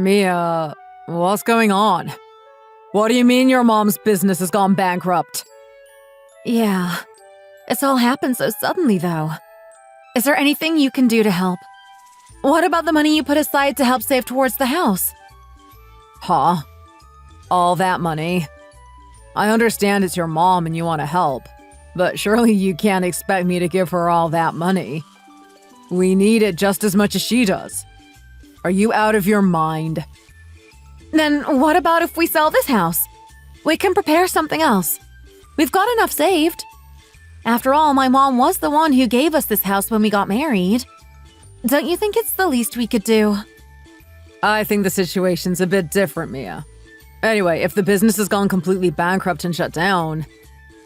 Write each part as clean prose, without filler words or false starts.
Mia, what's going on? What do you mean your mom's business has gone bankrupt? Yeah, it's all happened so suddenly, though. Is there anything you can do to help? What about the money you put aside to help save towards the house? Huh? All that money? I understand it's your mom and you want to help, but surely you can't expect me to give her all that money. We need it just as much as she does. Are you out of your mind? Then what about if we sell this house? We can prepare something else. We've got enough saved. After all, my mom was the one who gave us this house when we got married. Don't you think it's the least we could do? I think the situation's a bit different, Mia. Anyway, if the business has gone completely bankrupt and shut down,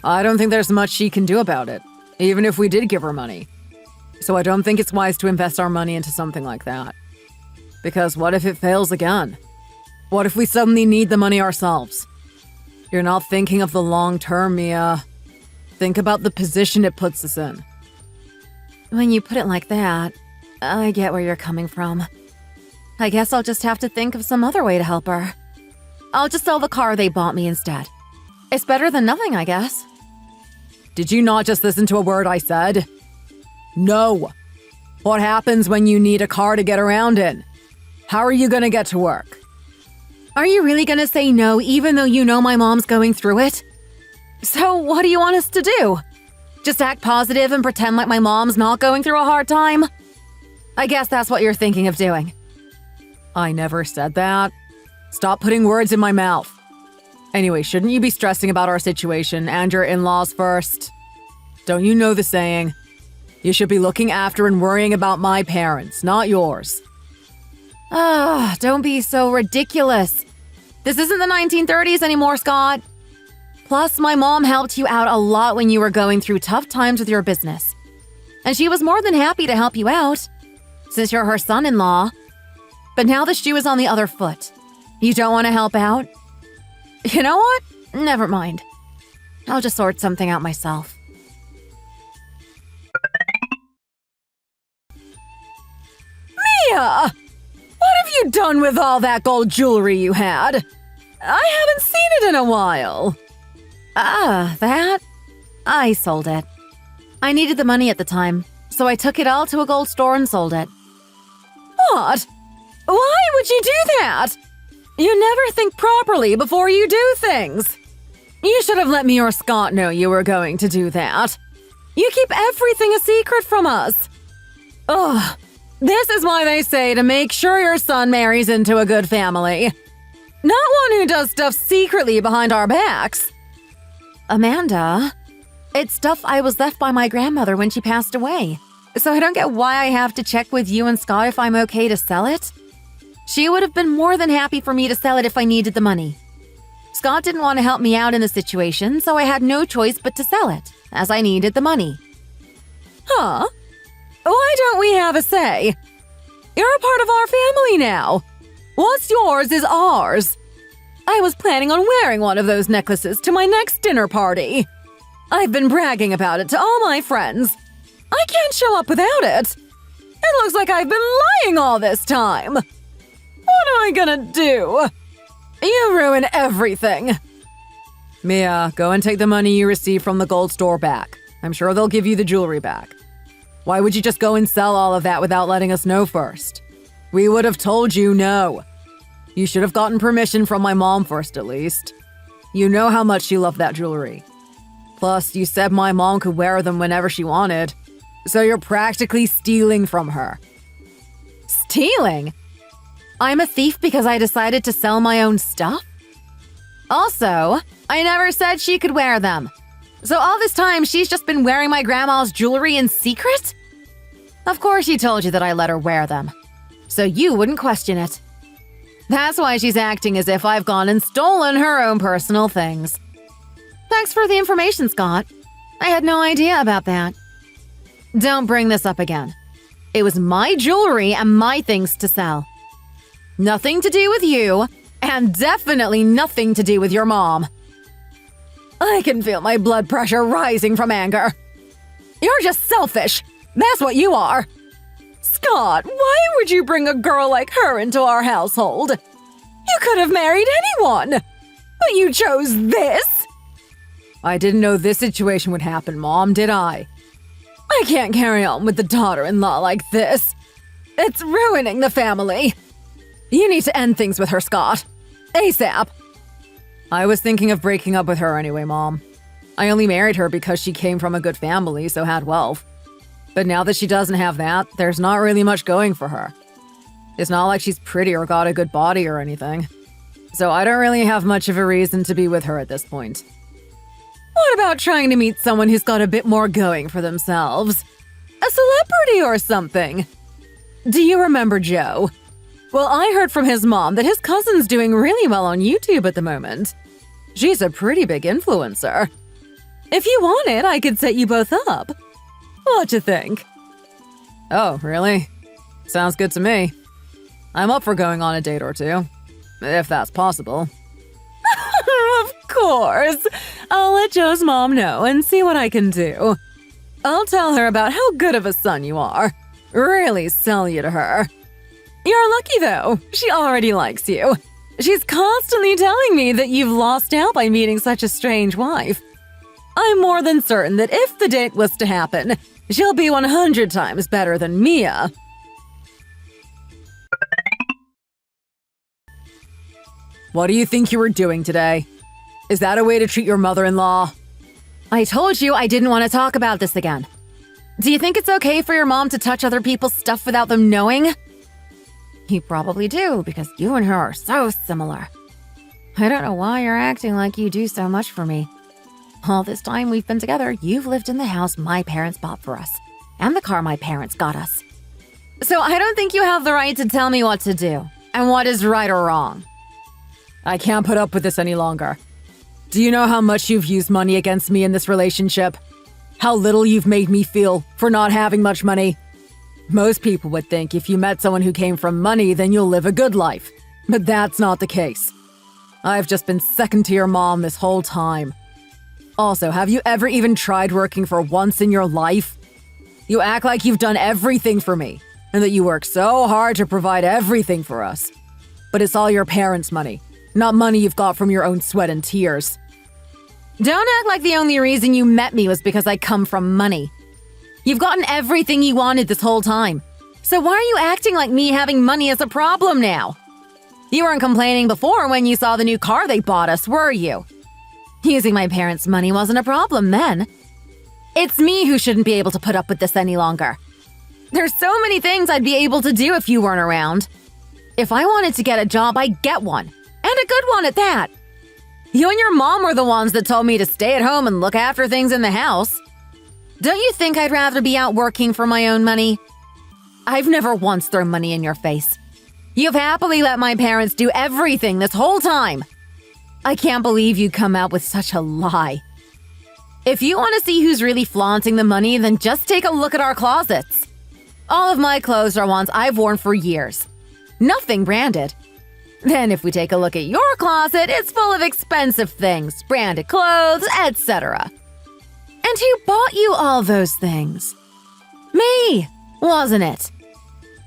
I don't think there's much she can do about it, even if we did give her money. So I don't think it's wise to invest our money into something like that. Because what if it fails again? What if we suddenly need the money ourselves? You're not thinking of the long term, Mia. Think about the position it puts us in. When you put it like that, I get where you're coming from. I guess I'll just have to think of some other way to help her. I'll just sell the car they bought me instead. It's better than nothing, I guess. Did you not just listen to a word I said? No. What happens when you need a car to get around in? How are you gonna get to work? Are you really gonna say no even though you know my mom's going through it? So what do you want us to do? Just act positive and pretend like my mom's not going through a hard time? I guess that's what you're thinking of doing. I never said that. Stop putting words in my mouth. Anyway, shouldn't you be stressing about our situation and your in-laws first? Don't you know the saying? You should be looking after and worrying about my parents, not yours. Don't be so ridiculous. This isn't the 1930s anymore, Scott. Plus, my mom helped you out a lot when you were going through tough times with your business. And she was more than happy to help you out, since you're her son-in-law. But now the shoe is on the other foot. You don't want to help out? You know what? Never mind. I'll just sort something out myself. Mia! What have you done with all that gold jewelry you had? I haven't seen it in a while. That? I sold it. I needed the money at the time, so I took it all to a gold store and sold it. What? Why would you do that? You never think properly before you do things. You should have let me or Scott know you were going to do that. You keep everything a secret from us. Ugh. This is why they say to make sure your son marries into a good family. Not one who does stuff secretly behind our backs. Amanda, it's stuff I was left by my grandmother when she passed away. So I don't get why I have to check with you and Scott if I'm okay to sell it. She would have been more than happy for me to sell it if I needed the money. Scott didn't want to help me out in the situation, so I had no choice but to sell it, as I needed the money. Huh? Why don't we have a say? You're a part of our family now. What's yours is ours. I was planning on wearing one of those necklaces to my next dinner party. I've been bragging about it to all my friends. I can't show up without it. It looks like I've been lying all this time. What am I gonna do? You ruin everything. Mia, go and take the money you received from the gold store back. I'm sure they'll give you the jewelry back. Why would you just go and sell all of that without letting us know first? We would have told you no. You should have gotten permission from my mom first, at least. You know how much she loved that jewelry. Plus, you said my mom could wear them whenever she wanted. So you're practically stealing from her. Stealing? I'm a thief because I decided to sell my own stuff? Also, I never said she could wear them. So all this time, she's just been wearing my grandma's jewelry in secret? Of course she told you that I let her wear them. So you wouldn't question it. That's why she's acting as if I've gone and stolen her own personal things. Thanks for the information, Scott. I had no idea about that. Don't bring this up again. It was my jewelry and my things to sell. Nothing to do with you, and definitely nothing to do with your mom. I can feel my blood pressure rising from anger. You're just selfish. That's what you are. Scott, why would you bring a girl like her into our household? You could have married anyone, but you chose this. I didn't know this situation would happen, Mom, did I? I can't carry on with the daughter-in-law like this. It's ruining the family. You need to end things with her, Scott. ASAP. I was thinking of breaking up with her anyway, Mom. I only married her because she came from a good family, so had wealth. But now that she doesn't have that, there's not really much going for her. It's not like she's pretty or got a good body or anything. So I don't really have much of a reason to be with her at this point. What about trying to meet someone who's got a bit more going for themselves? A celebrity or something? Do you remember Joe? Well, I heard from his mom that his cousin's doing really well on YouTube at the moment. She's a pretty big influencer. If you want it, I could set you both up. What you think? Oh, really? Sounds good to me. I'm up for going on a date or two, if that's possible. Of course. I'll let Joe's mom know and see what I can do. I'll tell her about how good of a son you are. Really sell you to her. You're lucky, though. She already likes you. She's constantly telling me that you've lost out by meeting such a strange wife. I'm more than certain that if the date was to happen, she'll be 100 times better than Mia. What do you think you were doing today? Is that a way to treat your mother-in-law? I told you I didn't want to talk about this again. Do you think it's okay for your mom to touch other people's stuff without them knowing? You probably do, because you and her are so similar. I don't know why you're acting like you do so much for me. All this time we've been together, you've lived in the house my parents bought for us, and the car my parents got us. So I don't think you have the right to tell me what to do, and what is right or wrong. I can't put up with this any longer. Do you know how much you've used money against me in this relationship? How little you've made me feel for not having much money? Most people would think if you met someone who came from money, then you'll live a good life. But that's not the case. I've just been second to your mom this whole time. Also, have you ever even tried working for once in your life? You act like you've done everything for me, and that you work so hard to provide everything for us. But it's all your parents' money, not money you've got from your own sweat and tears. Don't act like the only reason you met me was because I come from money. You've gotten everything you wanted this whole time. So why are you acting like me having money is a problem now? You weren't complaining before when you saw the new car they bought us, were you? Using my parents' money wasn't a problem then. It's me who shouldn't be able to put up with this any longer. There's so many things I'd be able to do if you weren't around. If I wanted to get a job, I'd get one. And a good one at that. You and your mom were the ones that told me to stay at home and look after things in the house. Don't you think I'd rather be out working for my own money? I've never once thrown money in your face. You've happily let my parents do everything this whole time. I can't believe you come out with such a lie. If you want to see who's really flaunting the money, then just take a look at our closets. All of my clothes are ones I've worn for years. Nothing branded. Then if we take a look at your closet, it's full of expensive things, branded clothes, etc. And who bought you all those things? Me, wasn't it?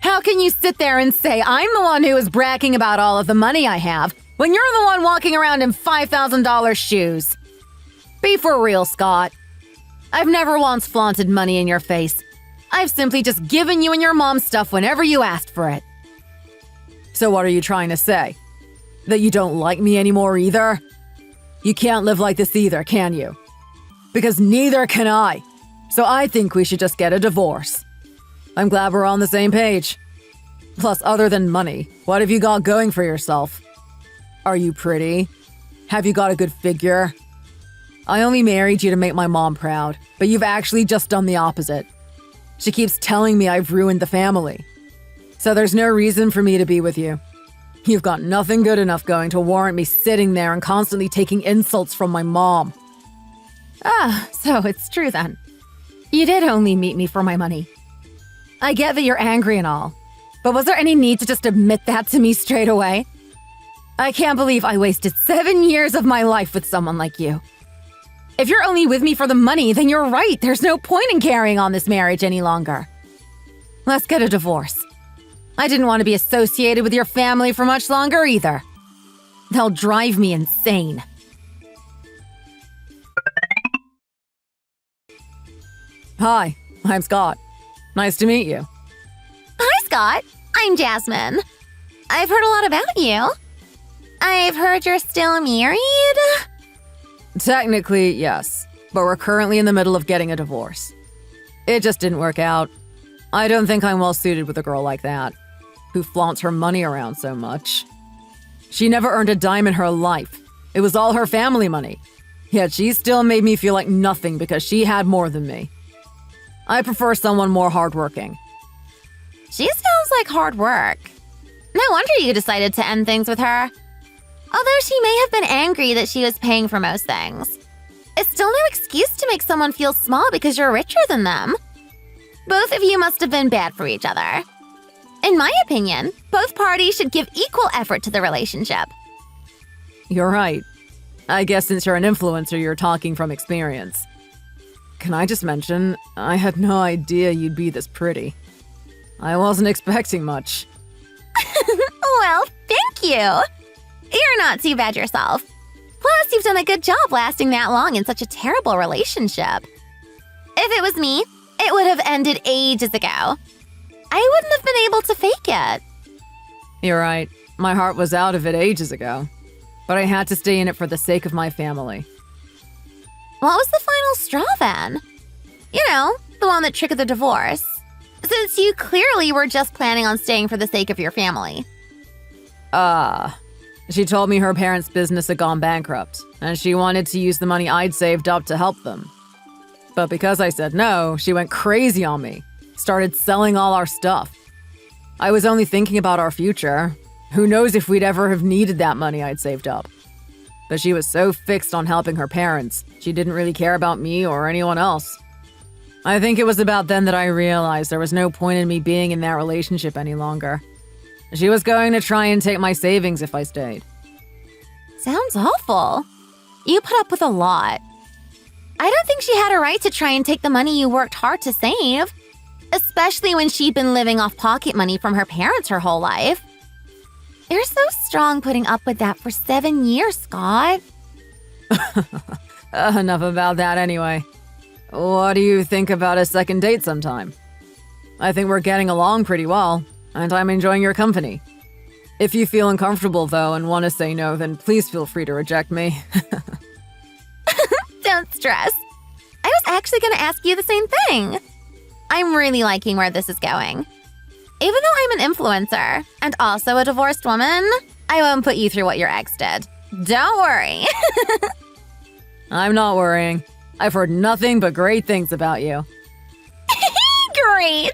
How can you sit there and say I'm the one who is bragging about all of the money I have when you're the one walking around in $5,000 shoes? Be for real, Scott. I've never once flaunted money in your face. I've simply just given you and your mom stuff whenever you asked for it. So what are you trying to say? That you don't like me anymore either? You can't live like this either, can you? Because neither can I. So I think we should just get a divorce. I'm glad we're on the same page. Plus, other than money, what have you got going for yourself? Are you pretty? Have you got a good figure? I only married you to make my mom proud, but you've actually just done the opposite. She keeps telling me I've ruined the family. So there's no reason for me to be with you. You've got nothing good enough going to warrant me sitting there and constantly taking insults from my mom. Ah, so it's true then. You did only meet me for my money. I get that you're angry and all, but was there any need to just admit that to me straight away? I can't believe I wasted 7 years of my life with someone like you. If you're only with me for the money, then you're right. There's no point in carrying on this marriage any longer. Let's get a divorce. I didn't want to be associated with your family for much longer either. They'll drive me insane. Hi, I'm Scott. Nice to meet you. Hi, Scott. I'm Jasmine. I've heard a lot about you. I've heard you're still married? Technically, yes, but we're currently in the middle of getting a divorce. It just didn't work out. I don't think I'm well suited with a girl like that, who flaunts her money around so much. She never earned a dime in her life. It was all her family money. Yet she still made me feel like nothing because she had more than me. I prefer someone more hardworking. She sounds like hard work. No wonder you decided to end things with her. Although she may have been angry that she was paying for most things. It's still no excuse to make someone feel small because you're richer than them. Both of you must have been bad for each other. In my opinion, both parties should give equal effort to the relationship. You're right. I guess since you're an influencer, you're talking from experience. Can I just mention, I had no idea you'd be this pretty. I wasn't expecting much. Well, thank you. You're not too bad yourself. Plus, you've done a good job lasting that long in such a terrible relationship. If it was me, it would have ended ages ago. I wouldn't have been able to fake it. You're right. My heart was out of it ages ago. But I had to stay in it for the sake of my family. What was the final straw then? You know, the one that triggered the divorce. Since you clearly were just planning on staying for the sake of your family. She told me her parents' business had gone bankrupt, and she wanted to use the money I'd saved up to help them. But because I said no, she went crazy on me, started selling all our stuff. I was only thinking about our future. Who knows if we'd ever have needed that money I'd saved up. But she was so fixed on helping her parents, she didn't really care about me or anyone else. I think it was about then that I realized there was no point in me being in that relationship any longer. She was going to try and take my savings if I stayed. Sounds awful. You put up with a lot. I don't think she had a right to try and take the money you worked hard to save. Especially when she'd been living off pocket money from her parents her whole life. You're so strong putting up with that for 7 years, Scott. Enough about that anyway. What do you think about a second date sometime? I think we're getting along pretty well, and I'm enjoying your company. If you feel uncomfortable, though, and want to say no, then please feel free to reject me. Don't stress. I was actually going to ask you the same thing. I'm really liking where this is going. Even though I'm an influencer and also a divorced woman, I won't put you through what your ex did. Don't worry. I'm not worrying. I've heard nothing but great things about you. Great.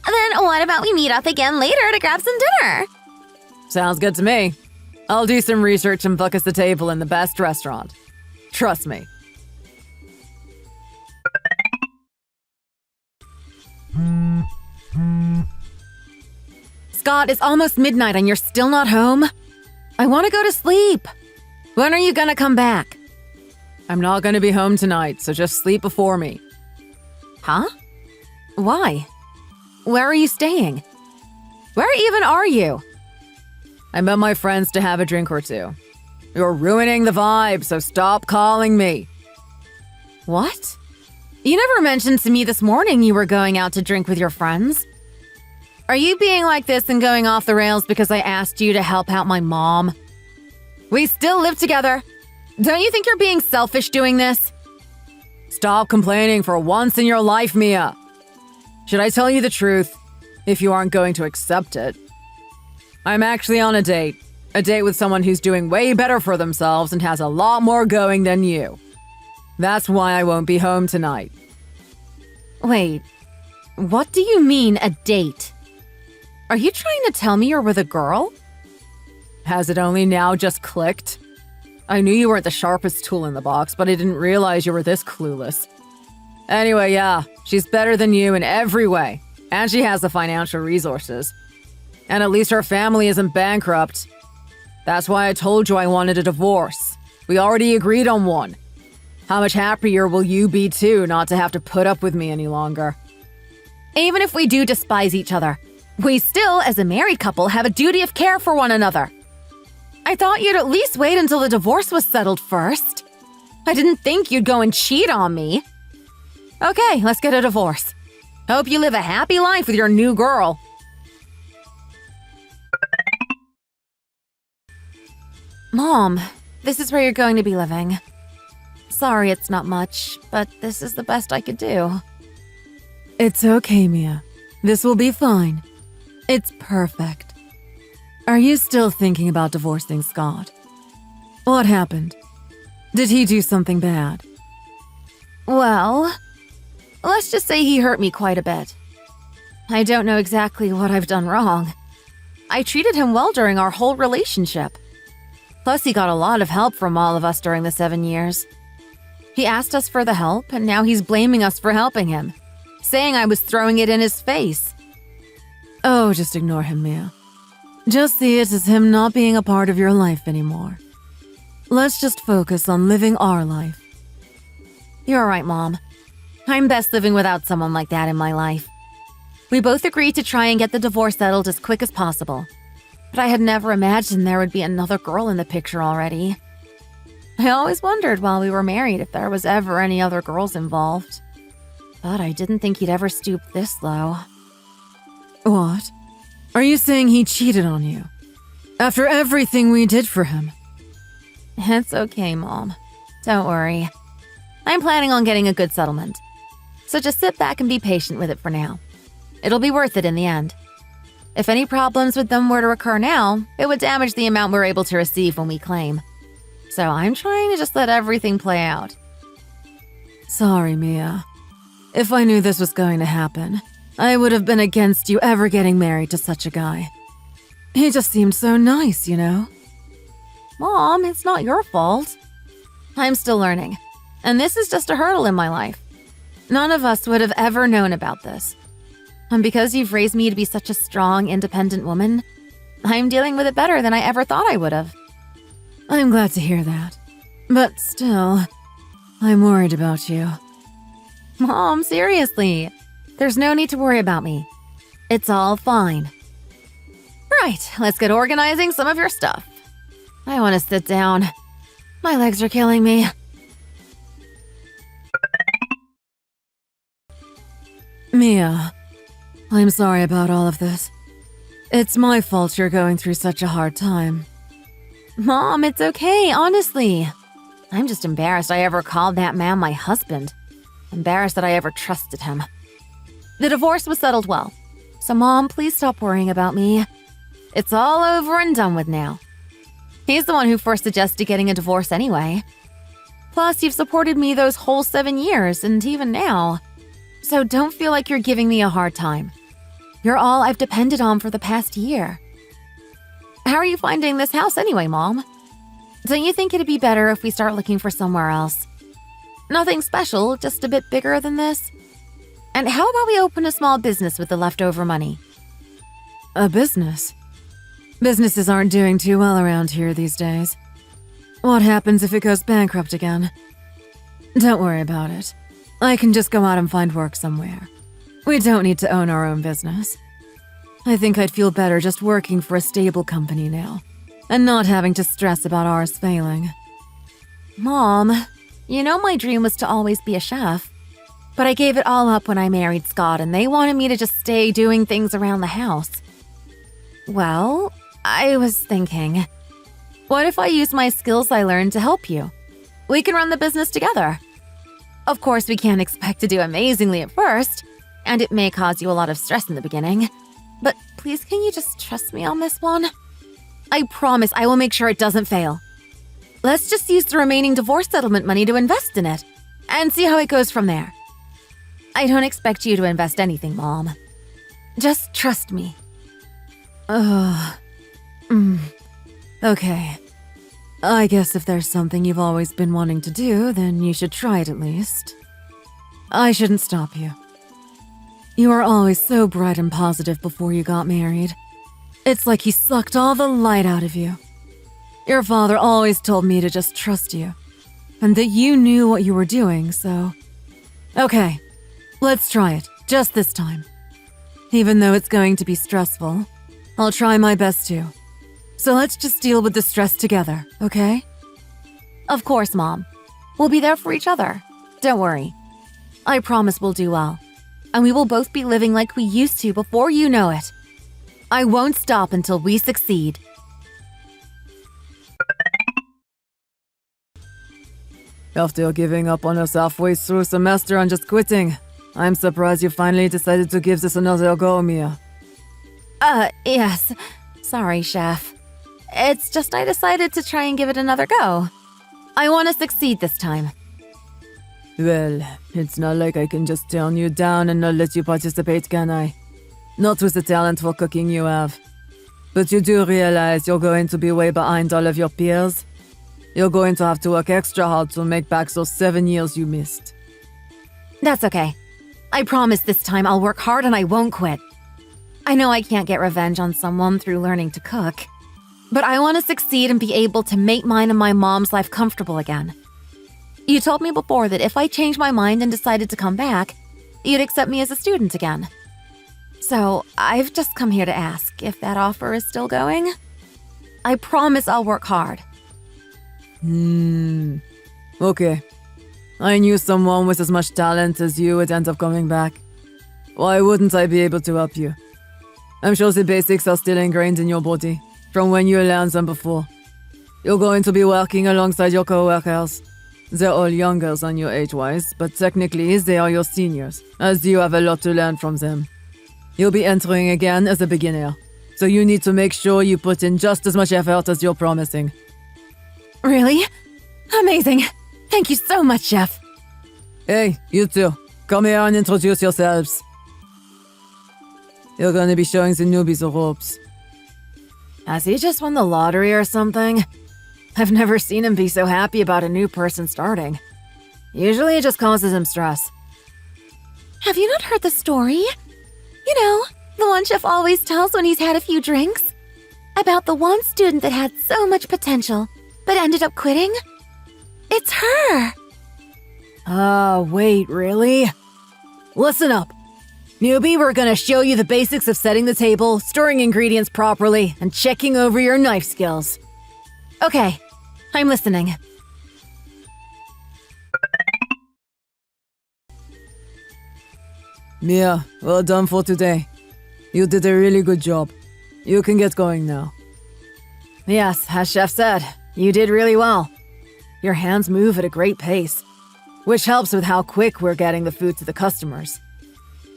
Then what about we meet up again later to grab some dinner? Sounds good to me. I'll do some research and book us a table in the best restaurant. Trust me. Scott, it's almost midnight and you're still not home? I want to go to sleep. When are you gonna come back? I'm not gonna be home tonight, so just sleep before me. Huh? Why? Where are you staying? Where even are you? I met my friends to have a drink or two. You're ruining the vibe, so stop calling me. What? You never mentioned to me this morning you were going out to drink with your friends. Are you being like this and going off the rails because I asked you to help out my mom? We still live together. Don't you think you're being selfish doing this? Stop complaining for once in your life, Mia. Should I tell you the truth, if you aren't going to accept it? I'm actually on a date with someone who's doing way better for themselves and has a lot more going than you. That's why I won't be home tonight. Wait, what do you mean a date? Are you trying to tell me you're with a girl? Has it only now just clicked? I knew you weren't the sharpest tool in the box, but I didn't realize you were this clueless. Anyway, yeah, she's better than you in every way, and she has the financial resources. And at least her family isn't bankrupt. That's why I told you I wanted a divorce. We already agreed on one. How much happier will you be too not to have to put up with me any longer? Even if we do despise each other, we still, as a married couple, have a duty of care for one another. I thought you'd at least wait until the divorce was settled first. I didn't think you'd go and cheat on me. Okay, let's get a divorce. Hope you live a happy life with your new girl. Mom, this is where you're going to be living. Sorry it's not much, but this is the best I could do. It's okay, Mia. This will be fine. It's perfect. Are you still thinking about divorcing Scott? What happened? Did he do something bad? Well, let's just say he hurt me quite a bit. I don't know exactly what I've done wrong. I treated him well during our whole relationship. Plus, he got a lot of help from all of us during the 7 years. He asked us for the help, and now he's blaming us for helping him, saying I was throwing it in his face. Oh, just ignore him, Mia. Just see it as him not being a part of your life anymore. Let's just focus on living our life. You're right, Mom. I'm best living without someone like that in my life. We both agreed to try and get the divorce settled as quick as possible. But I had never imagined there would be another girl in the picture already. I always wondered while we were married if there was ever any other girls involved. But I didn't think he'd ever stoop this low. What? Are you saying he cheated on you? After everything we did for him? It's okay, Mom. Don't worry. I'm planning on getting a good settlement. So just sit back and be patient with it for now. It'll be worth it in the end. If any problems with them were to occur now, it would damage the amount we're able to receive when we claim. So I'm trying to just let everything play out. Sorry, Mia. If I knew this was going to happen, I would have been against you ever getting married to such a guy. He just seemed so nice, you know? Mom, it's not your fault. I'm still learning, and this is just a hurdle in my life. None of us would have ever known about this. And because you've raised me to be such a strong, independent woman, I'm dealing with it better than I ever thought I would have. I'm glad to hear that. But still, I'm worried about you. Mom, seriously. There's no need to worry about me. It's all fine. Right, let's get organizing some of your stuff. I want to sit down. My legs are killing me. Mia, I'm sorry about all of this. It's my fault you're going through such a hard time. Mom, it's okay, honestly. I'm just embarrassed I ever called that man my husband. Embarrassed that I ever trusted him. The divorce was settled well. So, Mom, please stop worrying about me. It's all over and done with now. He's the one who first suggested getting a divorce anyway. Plus, you've supported me those whole 7 years, and even now. So don't feel like you're giving me a hard time. You're all I've depended on for the past year. How are you finding this house anyway, Mom? Don't you think it'd be better if we start looking for somewhere else? Nothing special, just a bit bigger than this. And how about we open a small business with the leftover money? A business? Businesses aren't doing too well around here these days. What happens if it goes bankrupt again? Don't worry about it. I can just go out and find work somewhere. We don't need to own our own business. I think I'd feel better just working for a stable company now, and not having to stress about ours failing. Mom, you know my dream was to always be a chef. But I gave it all up when I married Scott, and they wanted me to just stay doing things around the house. Well, I was thinking, what if I use my skills I learned to help you? We can run the business together. Of course, we can't expect to do amazingly at first, and it may cause you a lot of stress in the beginning. But please, can you just trust me on this one? I promise I will make sure it doesn't fail. Let's just use the remaining divorce settlement money to invest in it, and see how it goes from there. I don't expect you to invest anything, Mom. Just trust me. Okay. I guess if there's something you've always been wanting to do, then you should try it at least. I shouldn't stop you. You were always so bright and positive before you got married. It's like he sucked all the light out of you. Your father always told me to just trust you, and that you knew what you were doing, so... Okay, let's try it, just this time. Even though it's going to be stressful, I'll try my best to. So let's just deal with the stress together, okay? Of course, Mom. We'll be there for each other. Don't worry. I promise we'll do well. And we will both be living like we used to before you know it. I won't stop until we succeed. After giving up on us halfway through semester and just quitting, I'm surprised you finally decided to give this another go, Mia. Yes. Sorry, Chef. It's just I decided to try and give it another go. I want to succeed this time. Well, it's not like I can just turn you down and not let you participate, can I? Not with the talent for cooking you have. But you do realize you're going to be way behind all of your peers? You're going to have to work extra hard to make back those 7 years you missed. That's okay. I promise this time I'll work hard and I won't quit. I know I can't get revenge on someone through learning to cook, but I want to succeed and be able to make mine and my mom's life comfortable again. You told me before that if I changed my mind and decided to come back, you'd accept me as a student again. So I've just come here to ask if that offer is still going. I promise I'll work hard. Okay. I knew someone with as much talent as you would end up coming back. Why wouldn't I be able to help you? I'm sure the basics are still ingrained in your body, from when you learned them before. You're going to be working alongside your co-workers. They're all younger than you age-wise, but technically they are your seniors, as you have a lot to learn from them. You'll be entering again as a beginner, so you need to make sure you put in just as much effort as you're promising. Really? Amazing. Thank you so much, Chef. Hey, you two. Come here and introduce yourselves. You're gonna be showing the newbies the ropes. Has he just won the lottery or something? I've never seen him be so happy about a new person starting. Usually it just causes him stress. Have you not heard the story? You know, the one Chef always tells when he's had a few drinks? About the one student that had so much potential, but ended up quitting? It's her! Wait, really? Listen up. Newbie, we're gonna show you the basics of setting the table, stirring ingredients properly, and checking over your knife skills. Okay, I'm listening. Mia, well done for today. You did a really good job. You can get going now. Yes, as Chef said, you did really well. Your hands move at a great pace, which helps with how quick we're getting the food to the customers.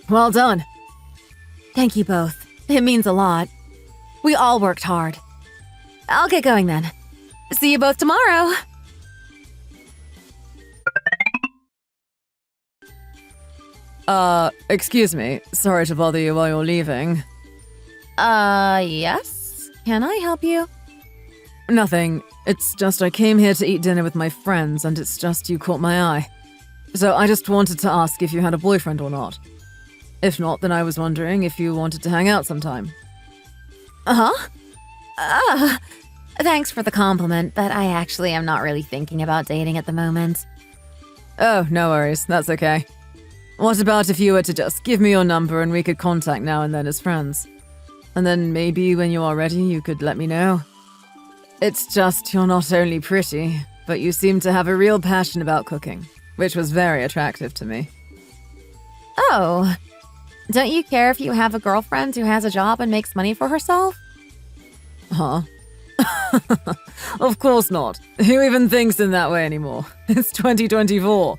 Well done. Thank you both. It means a lot. We all worked hard. I'll get going then. See you both tomorrow. Excuse me. Sorry to bother you while you're leaving. Yes? Can I help you? Nothing. It's just I came here to eat dinner with my friends, and it's just you caught my eye. So I just wanted to ask if you had a boyfriend or not. If not, then I was wondering if you wanted to hang out sometime. Thanks for the compliment, but I actually am not really thinking about dating at the moment. Oh, no worries. That's okay. What about if you were to just give me your number and we could contact now and then as friends? And then maybe when you are ready, you could let me know. It's just you're not only pretty, but you seem to have a real passion about cooking, which was very attractive to me. Oh, don't you care if you have a girlfriend who has a job and makes money for herself? Huh? Of course not. Who even thinks in that way anymore? It's 2024.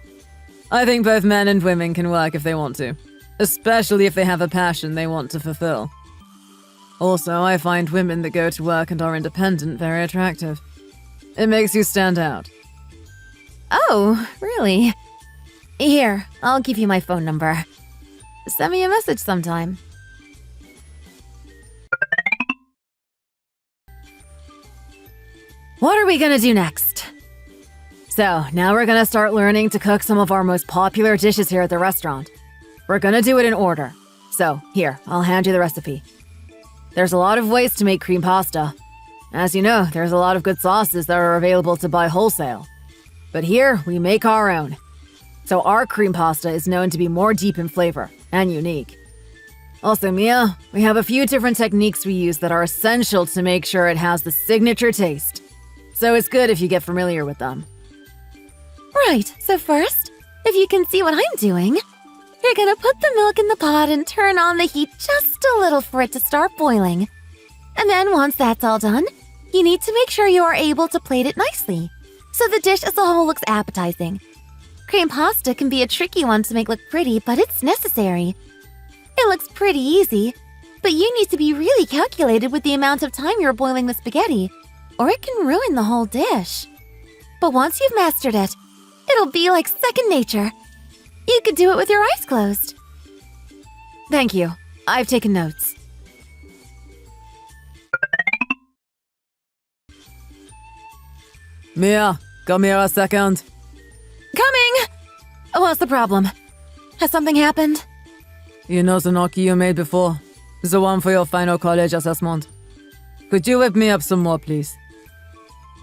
I think both men and women can work if they want to, especially if they have a passion they want to fulfill. Also, I find women that go to work and are independent very attractive. It makes you stand out. Oh, really? Here, I'll give you my phone number. Send me a message sometime. What are we gonna do next? So, now we're gonna start learning to cook some of our most popular dishes here at the restaurant. We're gonna do it in order. So, here, I'll hand you the recipe. There's a lot of ways to make cream pasta. As you know, there's a lot of good sauces that are available to buy wholesale. But here, we make our own. So our cream pasta is known to be more deep in flavor and unique. Also, Mia, we have a few different techniques we use that are essential to make sure it has the signature taste. So it's good if you get familiar with them. Right, so first, if you can see what I'm doing, you're gonna put the milk in the pot and turn on the heat just a little for it to start boiling. And then once that's all done, you need to make sure you are able to plate it nicely, so the dish as a whole looks appetizing. Cream pasta can be a tricky one to make look pretty, but it's necessary. It looks pretty easy, but you need to be really calculated with the amount of time you're boiling the spaghetti, or it can ruin the whole dish. But once you've mastered it, it'll be like second nature. You could do it with your eyes closed. Thank you. I've taken notes. Mia, come here a second. Coming! What's the problem? Has something happened? You know the gnocchi you made before? The one for your final college assessment. Could you whip me up some more, please?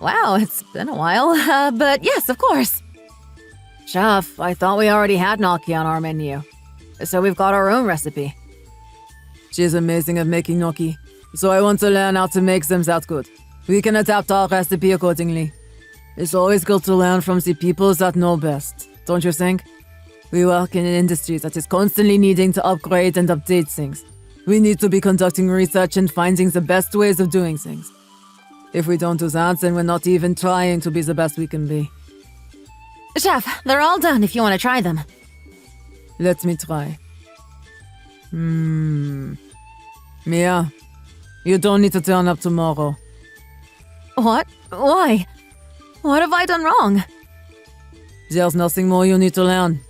Wow, it's been a while, but yes, of course. Chef, I thought we already had gnocchi on our menu, so we've got our own recipe. She's amazing at making gnocchi, so I want to learn how to make them that good. We can adapt our recipe accordingly. It's always good to learn from the people that know best, don't you think? We work in an industry that is constantly needing to upgrade and update things. We need to be conducting research and finding the best ways of doing things. If we don't do that, then we're not even trying to be the best we can be. Chef, they're all done if you want to try them. Let me try. Mia, you don't need to turn up tomorrow. What? Why? What have I done wrong? There's nothing more you need to learn.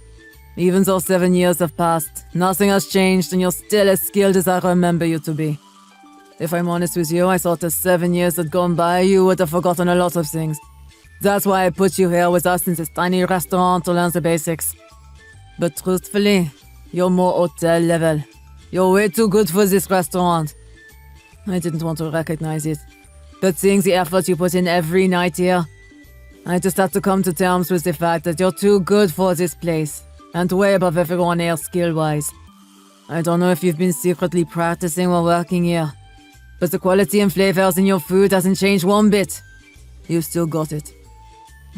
Even though 7 years have passed, nothing has changed and you're still as skilled as I remember you to be. If I'm honest with you, I thought the 7 years had gone by, you would have forgotten a lot of things. That's why I put you here with us in this tiny restaurant to learn the basics. But truthfully, you're more hotel level. You're way too good for this restaurant. I didn't want to recognize it. But seeing the effort you put in every night here, I just had to come to terms with the fact that you're too good for this place, and way above everyone else skill-wise. I don't know if you've been secretly practicing while working here, but the quality and flavors in your food hasn't changed one bit. You still got it.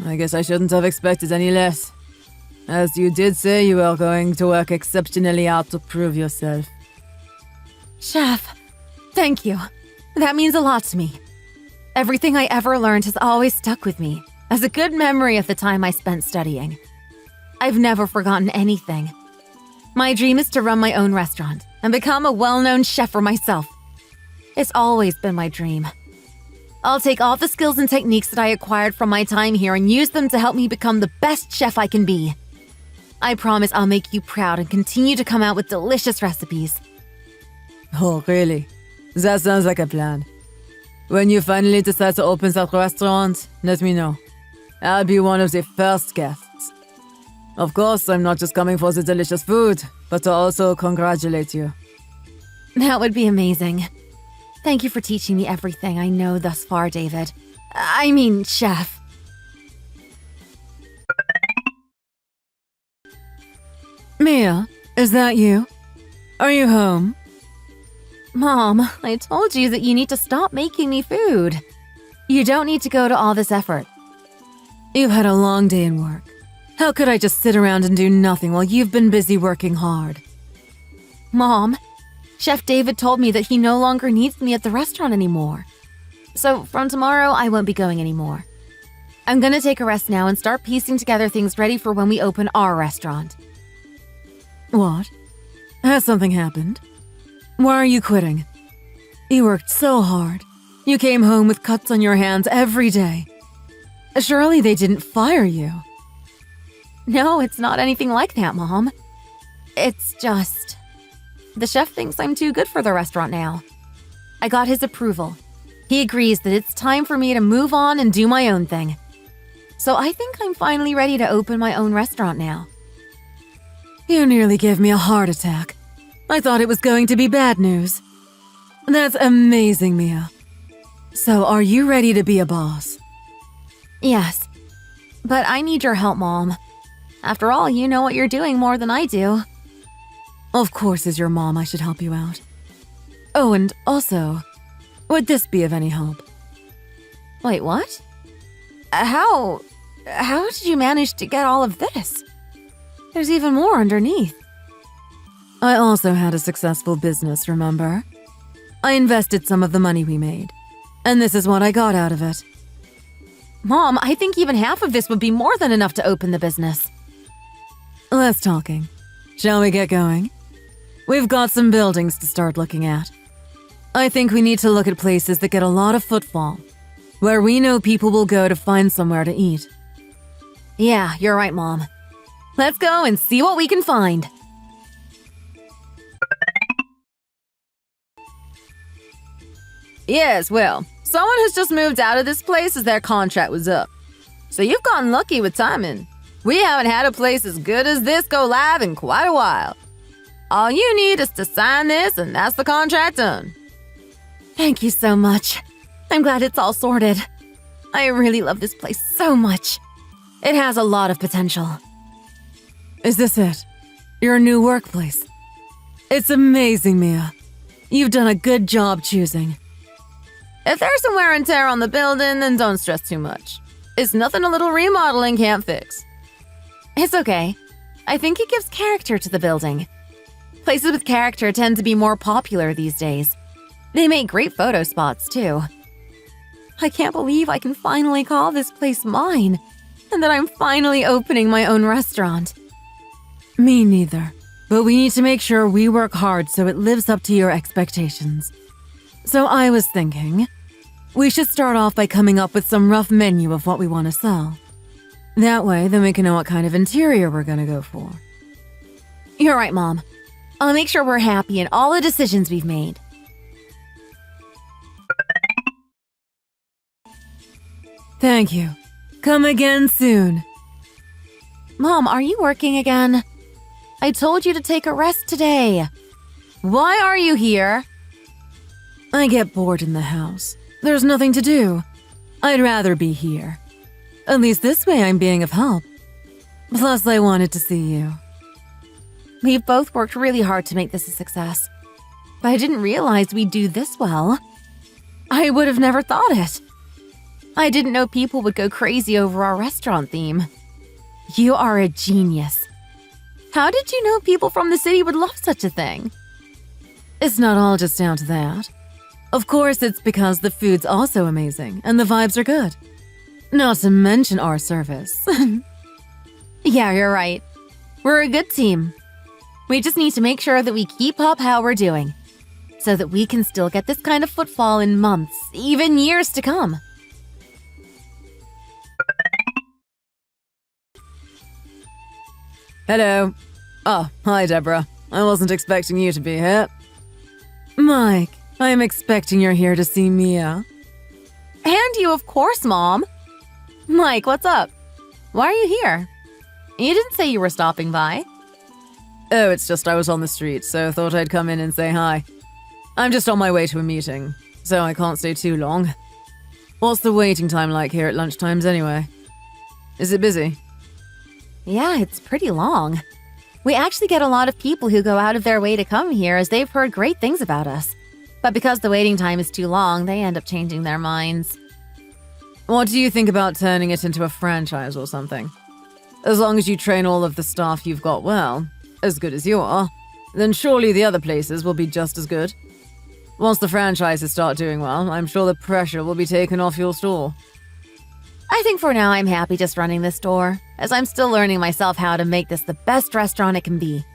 I guess I shouldn't have expected any less. As you did say, you are going to work exceptionally hard to prove yourself. Chef, thank you. That means a lot to me. Everything I ever learned has always stuck with me, as a good memory of the time I spent studying. I've never forgotten anything. My dream is to run my own restaurant and become a well-known chef for myself. It's always been my dream. I'll take all the skills and techniques that I acquired from my time here and use them to help me become the best chef I can be. I promise I'll make you proud and continue to come out with delicious recipes. Oh, really? That sounds like a plan. When you finally decide to open that restaurant, let me know. I'll be one of the first guests. Of course, I'm not just coming for the delicious food, but to also congratulate you. That would be amazing. Thank you for teaching me everything I know thus far, David. I mean, Chef. Mia, is that you? Are you home? Mom, I told you that you need to stop making me food. You don't need to go to all this effort. You've had a long day in work. How could I just sit around and do nothing while you've been busy working hard? Mom, Chef David told me that he no longer needs me at the restaurant anymore. So from tomorrow, I won't be going anymore. I'm gonna take a rest now and start piecing together things ready for when we open our restaurant. What? Has something happened? Why are you quitting? You worked so hard. You came home with cuts on your hands every day. Surely they didn't fire you. No, it's not anything like that, Mom. It's just... the chef thinks I'm too good for the restaurant now. I got his approval. He agrees that it's time for me to move on and do my own thing. So I think I'm finally ready to open my own restaurant now. You nearly gave me a heart attack. I thought it was going to be bad news. That's amazing, Mia. So are you ready to be a boss? Yes. But I need your help, Mom. After all, you know what you're doing more than I do. Of course, as your mom, I should help you out. Oh, and also, would this be of any help? Wait, what? How did you manage to get all of this? There's even more underneath. I also had a successful business, remember? I invested some of the money we made, and this is what I got out of it. Mom, I think even half of this would be more than enough to open the business. Less talking. Shall we get going? We've got some buildings to start looking at. I think we need to look at places that get a lot of footfall, where we know people will go to find somewhere to eat. Yeah, you're right, Mom. Let's go and see what we can find. Yes, well, someone has just moved out of this place as their contract was up. So you've gotten lucky with timing. We haven't had a place as good as this go live in quite a while. All you need is to sign this and that's the contract done. Thank you so much. I'm glad it's all sorted. I really love this place so much. It has a lot of potential. Is this it? Your new workplace? It's amazing, Mia. You've done a good job choosing. If there's some wear and tear on the building, then don't stress too much. It's nothing a little remodeling can't fix. It's okay. I think it gives character to the building. Places with character tend to be more popular these days. They make great photo spots, too. I can't believe I can finally call this place mine, and that I'm finally opening my own restaurant. Me neither. But we need to make sure we work hard so it lives up to your expectations. So I was thinking, we should start off by coming up with some rough menu of what we want to sell. That way, then we can know what kind of interior we're gonna go for. You're right, Mom. I'll make sure we're happy in all the decisions we've made. Thank you. Come again soon. Mom, are you working again? I told you to take a rest today. Why are you here? I get bored in the house. There's nothing to do. I'd rather be here. At least this way I'm being of help. Plus, I wanted to see you. We've both worked really hard to make this a success. But I didn't realize we'd do this well. I would have never thought it. I didn't know people would go crazy over our restaurant theme. You are a genius. How did you know people from the city would love such a thing? It's not all just down to that. Of course, it's because the food's also amazing and the vibes are good. Not to mention our service. Yeah, you're right. We're a good team. We just need to make sure that we keep up how we're doing, so that we can still get this kind of footfall in months, even years to come. Hello. Oh, hi, Deborah. I wasn't expecting you to be here. Mike, I am expecting you're here to see Mia. And you, of course, Mom. Mike, what's up? Why are you here? You didn't say you were stopping by. Oh, it's just I was on the street, so thought I'd come in and say hi. I'm just on my way to a meeting, so I can't stay too long. What's the waiting time like here at lunchtimes anyway? Is it busy? Yeah, it's pretty long. We actually get a lot of people who go out of their way to come here as they've heard great things about us. But because the waiting time is too long, they end up changing their minds. What do you think about turning it into a franchise or something? As long as you train all of the staff you've got well, as good as you are, then surely the other places will be just as good. Once the franchises start doing well, I'm sure the pressure will be taken off your store. I think for now I'm happy just running this store, as I'm still learning myself how to make this the best restaurant it can be.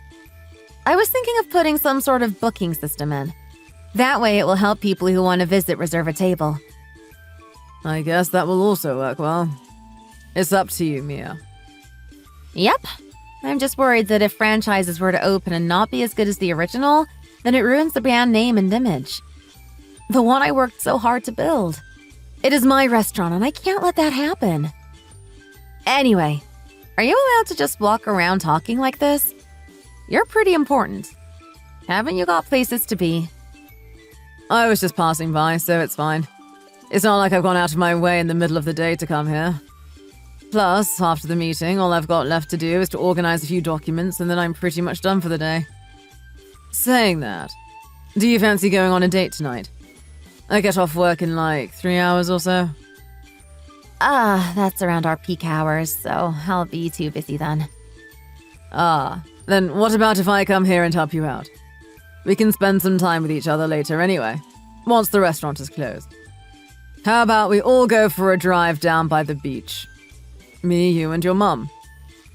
I was thinking of putting some sort of booking system in. That way it will help people who want to visit reserve a table. I guess that will also work well. It's up to you, Mia. Yep. I'm just worried that if franchises were to open and not be as good as the original, then it ruins the brand name and image. The one I worked so hard to build. It is my restaurant and I can't let that happen. Anyway, are you allowed to just walk around talking like this? You're pretty important. Haven't you got places to be? I was just passing by, so it's fine. It's not like I've gone out of my way in the middle of the day to come here. Plus, after the meeting, all I've got left to do is to organize a few documents and then I'm pretty much done for the day. Saying that, do you fancy going on a date tonight? I get off work in like 3 hours or so. That's around our peak hours, so I'll be too busy then. Then what about if I come here and help you out? We can spend some time with each other later anyway, once the restaurant is closed. How about we all go for a drive down by the beach? Me, you, and your mum.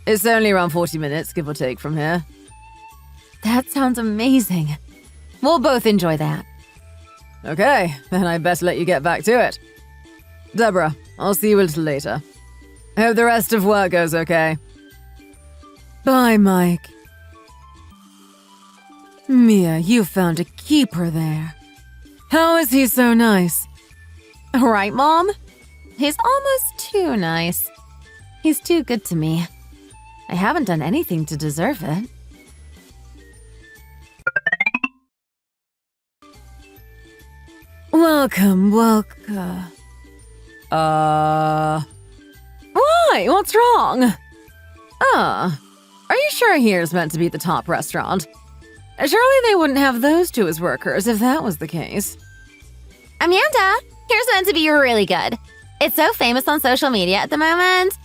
It's only around 40 minutes, give or take, from here. That sounds amazing. We'll both enjoy that. Okay, then I best let you get back to it. Deborah, I'll see you a little later. Hope the rest of work goes okay. Bye, Mike. Mia, you found a keeper there. How is he so nice? Right, Mom? He's almost too nice. He's too good to me. I haven't done anything to deserve it. Welcome. Why? What's wrong? Are you sure here's meant to be the top restaurant? Surely they wouldn't have those two as workers if that was the case. Amanda, here's meant to be really good. It's so famous on social media at the moment.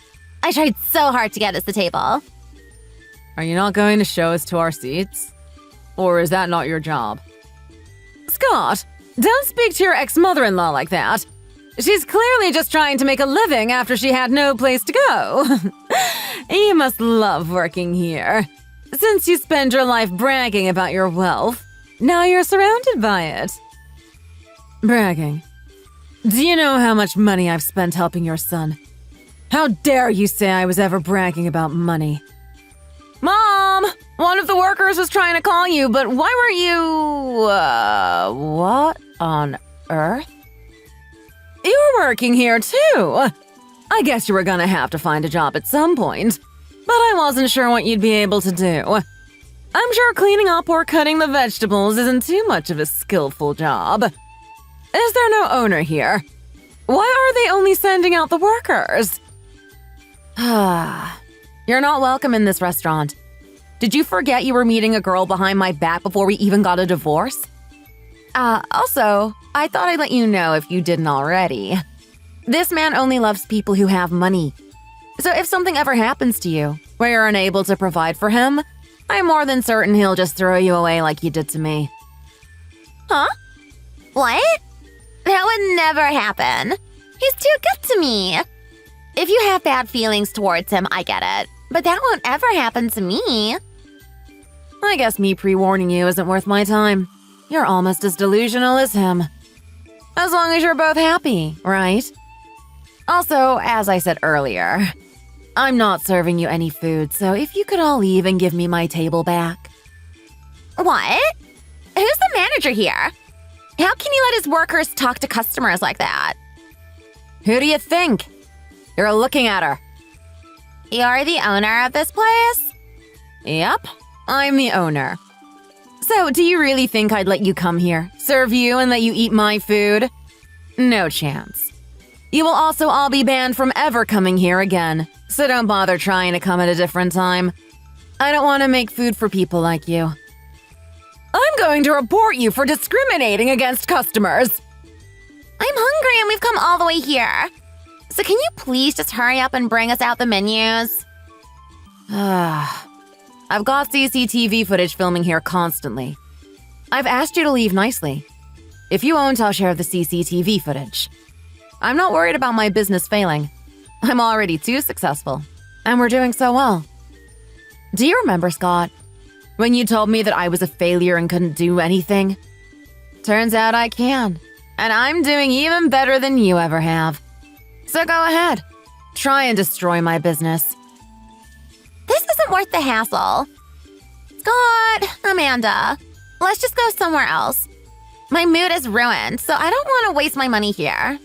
I tried so hard to get us the table. Are you not going to show us to our seats? Or is that not your job? Scott, don't speak to your ex-mother-in-law like that. She's clearly just trying to make a living after she had no place to go. You must love working here. Since you spend your life bragging about your wealth, now you're surrounded by it. Bragging. Do you know how much money I've spent helping your son? How dare you say I was ever bragging about money? Mom! One of the workers was trying to call you, but why weren't you… what on earth? You're working here too! I guess you were gonna have to find a job at some point, but I wasn't sure what you'd be able to do. I'm sure cleaning up or cutting the vegetables isn't too much of a skillful job. Is there no owner here? Why are they only sending out the workers? You're not welcome in this restaurant. Did you forget you were meeting a girl behind my back before we even got a divorce? Also, I thought I'd let you know if you didn't already. This man only loves people who have money. So if something ever happens to you, where you're unable to provide for him, I'm more than certain he'll just throw you away like you did to me. Huh? What? That would never happen. He's too good to me. If you have bad feelings towards him, I get it. But that won't ever happen to me. I guess me pre-warning you isn't worth my time. You're almost as delusional as him. As long as you're both happy, right? Also, as I said earlier, I'm not serving you any food, so if you could all leave and give me my table back. What? Who's the manager here? How can you let his workers talk to customers like that? Who do you think? You're looking at her. You're the owner of this place? Yep, I'm the owner. So, do you really think I'd let you come here, serve you, and let you eat my food? No chance. You will also all be banned from ever coming here again, so don't bother trying to come at a different time. I don't want to make food for people like you. I'm going to report you for discriminating against customers. I'm hungry and we've come all the way here. So can you please just hurry up and bring us out the menus? I've got CCTV footage filming here constantly. I've asked you to leave nicely. If you won't, I'll share the CCTV footage. I'm not worried about my business failing. I'm already too successful, and we're doing so well. Do you remember, Scott, when you told me that I was a failure and couldn't do anything? Turns out I can, and I'm doing even better than you ever have. So go ahead, try and destroy my business. This isn't worth the hassle. Scott, Amanda, let's just go somewhere else. My mood is ruined, so I don't want to waste my money here.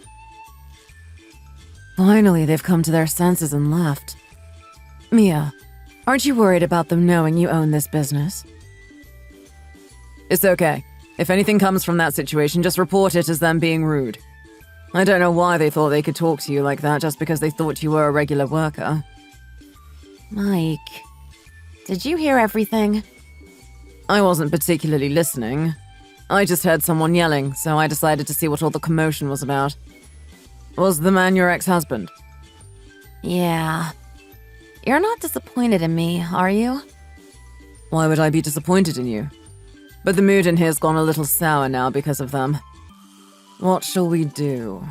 Finally, they've come to their senses and left. Mia, aren't you worried about them knowing you own this business? It's okay. If anything comes from that situation, just report it as them being rude. I don't know why they thought they could talk to you like that just because they thought you were a regular worker. Mike, did you hear everything? I wasn't particularly listening. I just heard someone yelling, so I decided to see what all the commotion was about. Was the man your ex-husband? Yeah. You're not disappointed in me, are you? Why would I be disappointed in you? But the mood in here's gone a little sour now because of them. What shall we do?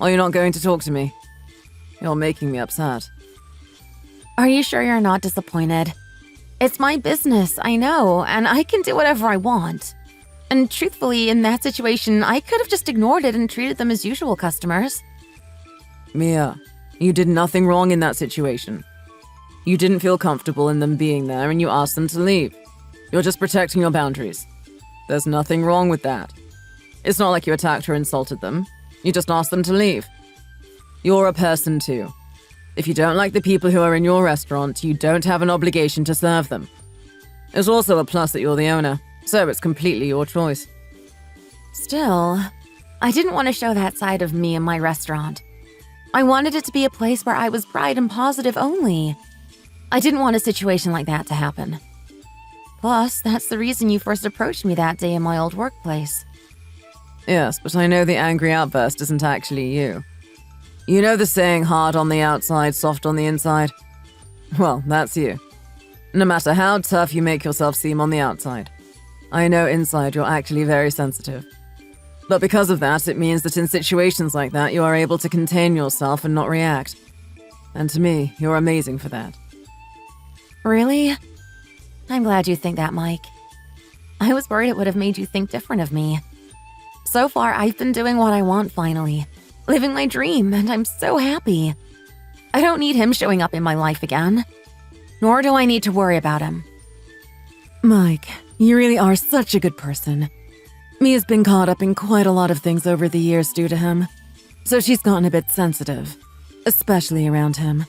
Are you not going to talk to me? You're making me upset. Are you sure you're not disappointed? It's my business, I know, and I can do whatever I want. And truthfully, in that situation, I could have just ignored it and treated them as usual customers. Mia, you did nothing wrong in that situation. You didn't feel comfortable in them being there and you asked them to leave. You're just protecting your boundaries. There's nothing wrong with that. It's not like you attacked or insulted them. You just asked them to leave. You're a person too. If you don't like the people who are in your restaurant, you don't have an obligation to serve them. It's also a plus that you're the owner, so it's completely your choice. Still, I didn't want to show that side of me in my restaurant. I wanted it to be a place where I was bright and positive only. I didn't want a situation like that to happen. Plus, that's the reason you first approached me that day in my old workplace. Yes, but I know the angry outburst isn't actually you. You know the saying, hard on the outside, soft on the inside? Well, that's you. No matter how tough you make yourself seem on the outside, I know inside you're actually very sensitive. But because of that, it means that in situations like that, you are able to contain yourself and not react. And to me, you're amazing for that. Really? I'm glad you think that, Mike. I was worried it would have made you think different of me. So far, I've been doing what I want finally. Living my dream, and I'm so happy. I don't need him showing up in my life again. Nor do I need to worry about him. Mike, you really are such a good person. Mia's been caught up in quite a lot of things over the years due to him, so she's gotten a bit sensitive, especially around him.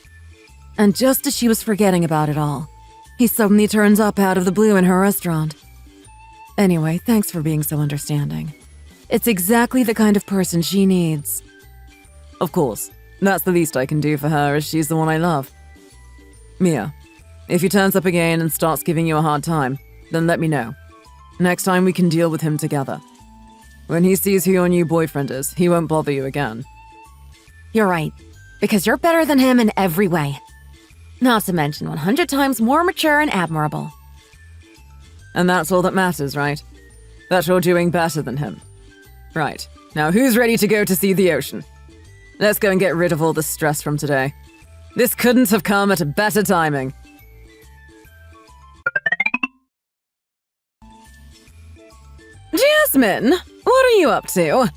And just as she was forgetting about it all, he suddenly turns up out of the blue in her restaurant. Anyway, thanks for being so understanding. It's exactly the kind of person she needs. Of course, that's the least I can do for her, as she's the one I love. Mia, if he turns up again and starts giving you a hard time, then let me know. Next time we can deal with him together. When he sees who your new boyfriend is, he won't bother you again. You're right, because you're better than him in every way. Not to mention 100 times more mature and admirable. And that's all that matters, right? That you're doing better than him. Right, now who's ready to go to see the ocean? Let's go and get rid of all the stress from today. This couldn't have come at a better timing. Jasmine, what are you up to?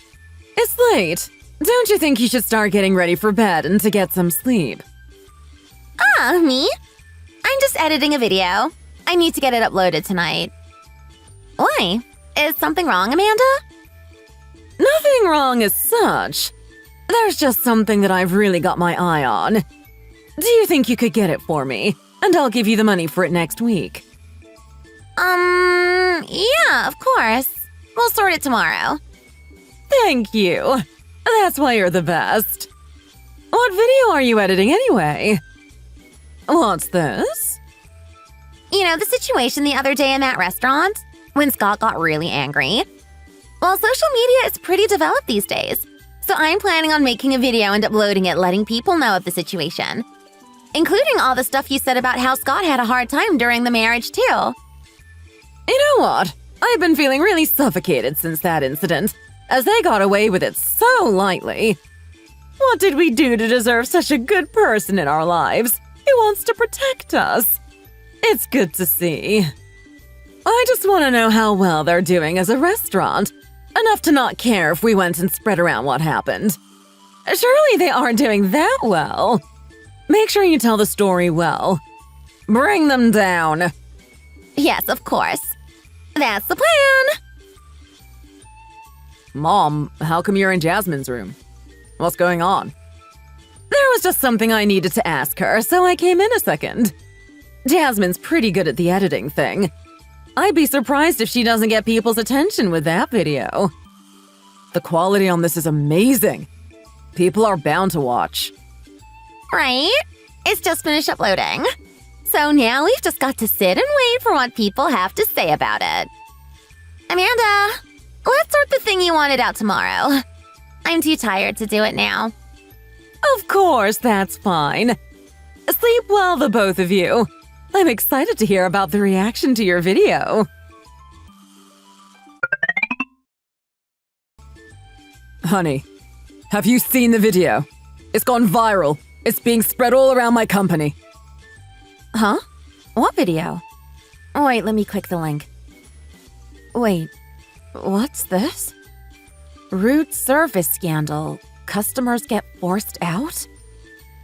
It's late. Don't you think you should start getting ready for bed and to get some sleep? Me? I'm just editing a video. I need to get it uploaded tonight. Why? Is something wrong, Amanda? Nothing wrong as such. There's just something that I've really got my eye on. Do you think you could get it for me? And I'll give you the money for it next week. Yeah, of course. We'll sort it tomorrow. Thank you. That's why you're the best. What video are you editing anyway? What's this? You know, the situation the other day in that restaurant, when Scott got really angry. Well, social media is pretty developed these days, so I'm planning on making a video and uploading it letting people know of the situation. Including all the stuff you said about how Scott had a hard time during the marriage, too. You know what? I've been feeling really suffocated since that incident, as they got away with it so lightly. What did we do to deserve such a good person in our lives who wants to protect us? It's good to see. I just want to know how well they're doing as a restaurant, enough to not care if we went and spread around what happened. Surely they aren't doing that well. Make sure you tell the story well. Bring them down. Yes, of course. That's the plan. Mom, how come you're in Jasmine's room? What's going on? There was just something I needed to ask her, so I came in a second. Jasmine's pretty good at the editing thing. I'd be surprised if she doesn't get people's attention with that video. The quality on this is amazing. People are bound to watch. Right? It's just finished uploading. So now we've just got to sit and wait for what people have to say about it. Amanda, let's sort the thing you wanted out tomorrow. I'm too tired to do it now. Of course, that's fine. Sleep well, the both of you. I'm excited to hear about the reaction to your video. Honey, have you seen the video? It's gone viral. It's being spread all around my company. Huh? What video? Wait, let me click the link. Wait, what's this? Rude service scandal. Customers get forced out?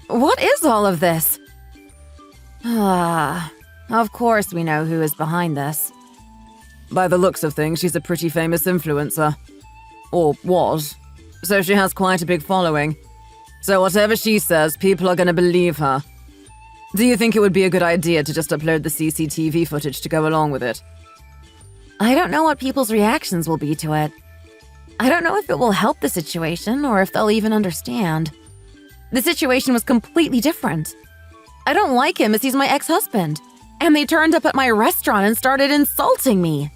What is all of this? Of course we know who is behind this. By the looks of things, she's a pretty famous influencer. Or was. So she has quite a big following. So whatever she says, people are going to believe her. Do you think it would be a good idea to just upload the CCTV footage to go along with it? I don't know what people's reactions will be to it. I don't know if it will help the situation or if they'll even understand. The situation was completely different. I don't like him as he's my ex-husband, and they turned up at my restaurant and started insulting me.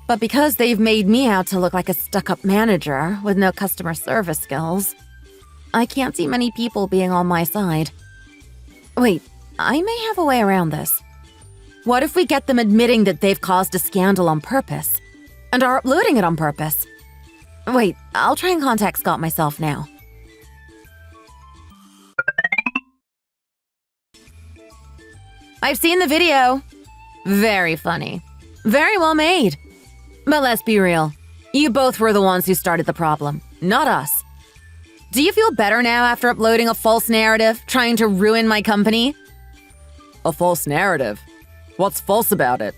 But because they've made me out to look like a stuck-up manager with no customer service skills, I can't see many people being on my side. Wait, I may have a way around this. What if we get them admitting that they've caused a scandal on purpose and are uploading it on purpose? Wait, I'll try and contact Scott myself now. I've seen the video. Very funny. Very well made. But let's be real. You both were the ones who started the problem, not us. Do you feel better now after uploading a false narrative, trying to ruin my company? A false narrative? What's false about it?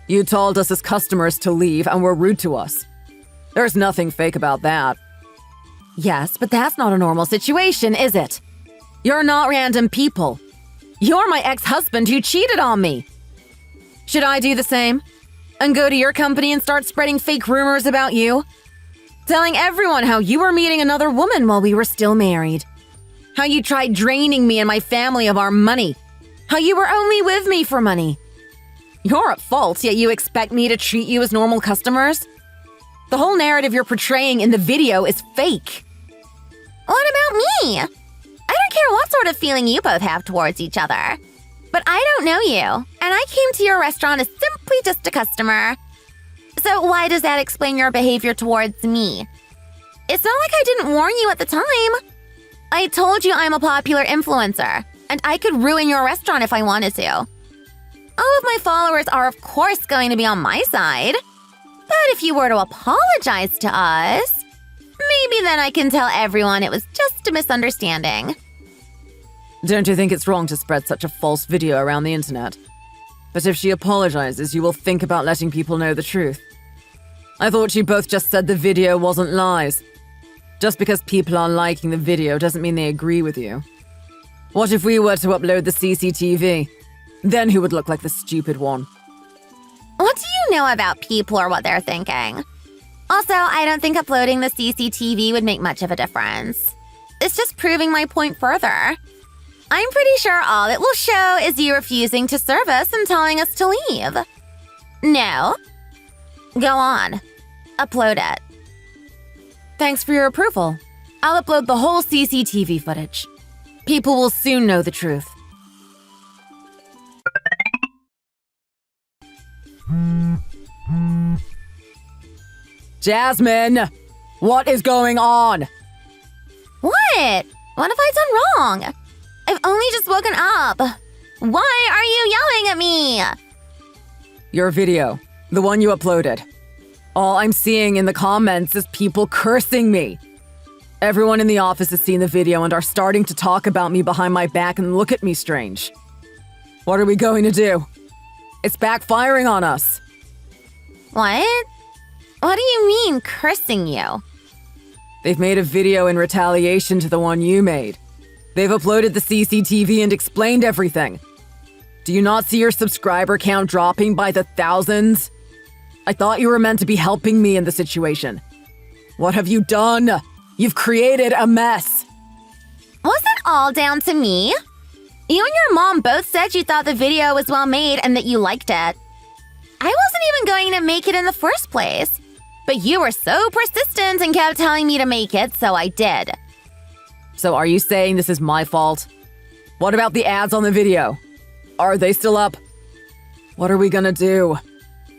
You told us as customers to leave and were rude to us. There's nothing fake about that. Yes, but that's not a normal situation, is it? You're not random people. You're my ex-husband who cheated on me. Should I do the same? And go to your company and start spreading fake rumors about you? Telling everyone how you were meeting another woman while we were still married. How you tried draining me and my family of our money. How you were only with me for money. You're at fault, yet you expect me to treat you as normal customers? The whole narrative you're portraying in the video is fake. What about me? I don't care what sort of feeling you both have towards each other. But I don't know you, and I came to your restaurant as simply just a customer. So why does that explain your behavior towards me? It's not like I didn't warn you at the time. I told you I'm a popular influencer, and I could ruin your restaurant if I wanted to. All of my followers are of course going to be on my side. But if you were to apologize to us, maybe then I can tell everyone it was just a misunderstanding. Don't you think it's wrong to spread such a false video around the internet? But if she apologizes, you will think about letting people know the truth. I thought you both just said the video wasn't lies. Just because people are liking the video doesn't mean they agree with you. What if we were to upload the CCTV? Then who would look like the stupid one? What do you know about people or what they're thinking? Also, I don't think uploading the CCTV would make much of a difference. It's just proving my point further. I'm pretty sure all it will show is you refusing to serve us and telling us to leave. No? Go on. Upload it. Thanks for your approval. I'll upload the whole CCTV footage. People will soon know the truth. Jasmine! What is going on? What? What have I done wrong? I've only just woken up. Why are you yelling at me? Your video. The one you uploaded. All I'm seeing in the comments is people cursing me. Everyone in the office has seen the video and are starting to talk about me behind my back and look at me strange. What are we going to do? It's backfiring on us. What? What do you mean, cursing you? They've made a video in retaliation to the one you made. They've uploaded the CCTV and explained everything. Do you not see your subscriber count dropping by the thousands? I thought you were meant to be helping me in the situation. What have you done? You've created a mess. Was it all down to me? You and your mom both said you thought the video was well made and that you liked it. I wasn't even going to make it in the first place, but you were so persistent and kept telling me to make it, so I did. So are you saying this is my fault? What about the ads on the video? Are they still up? What are we gonna do?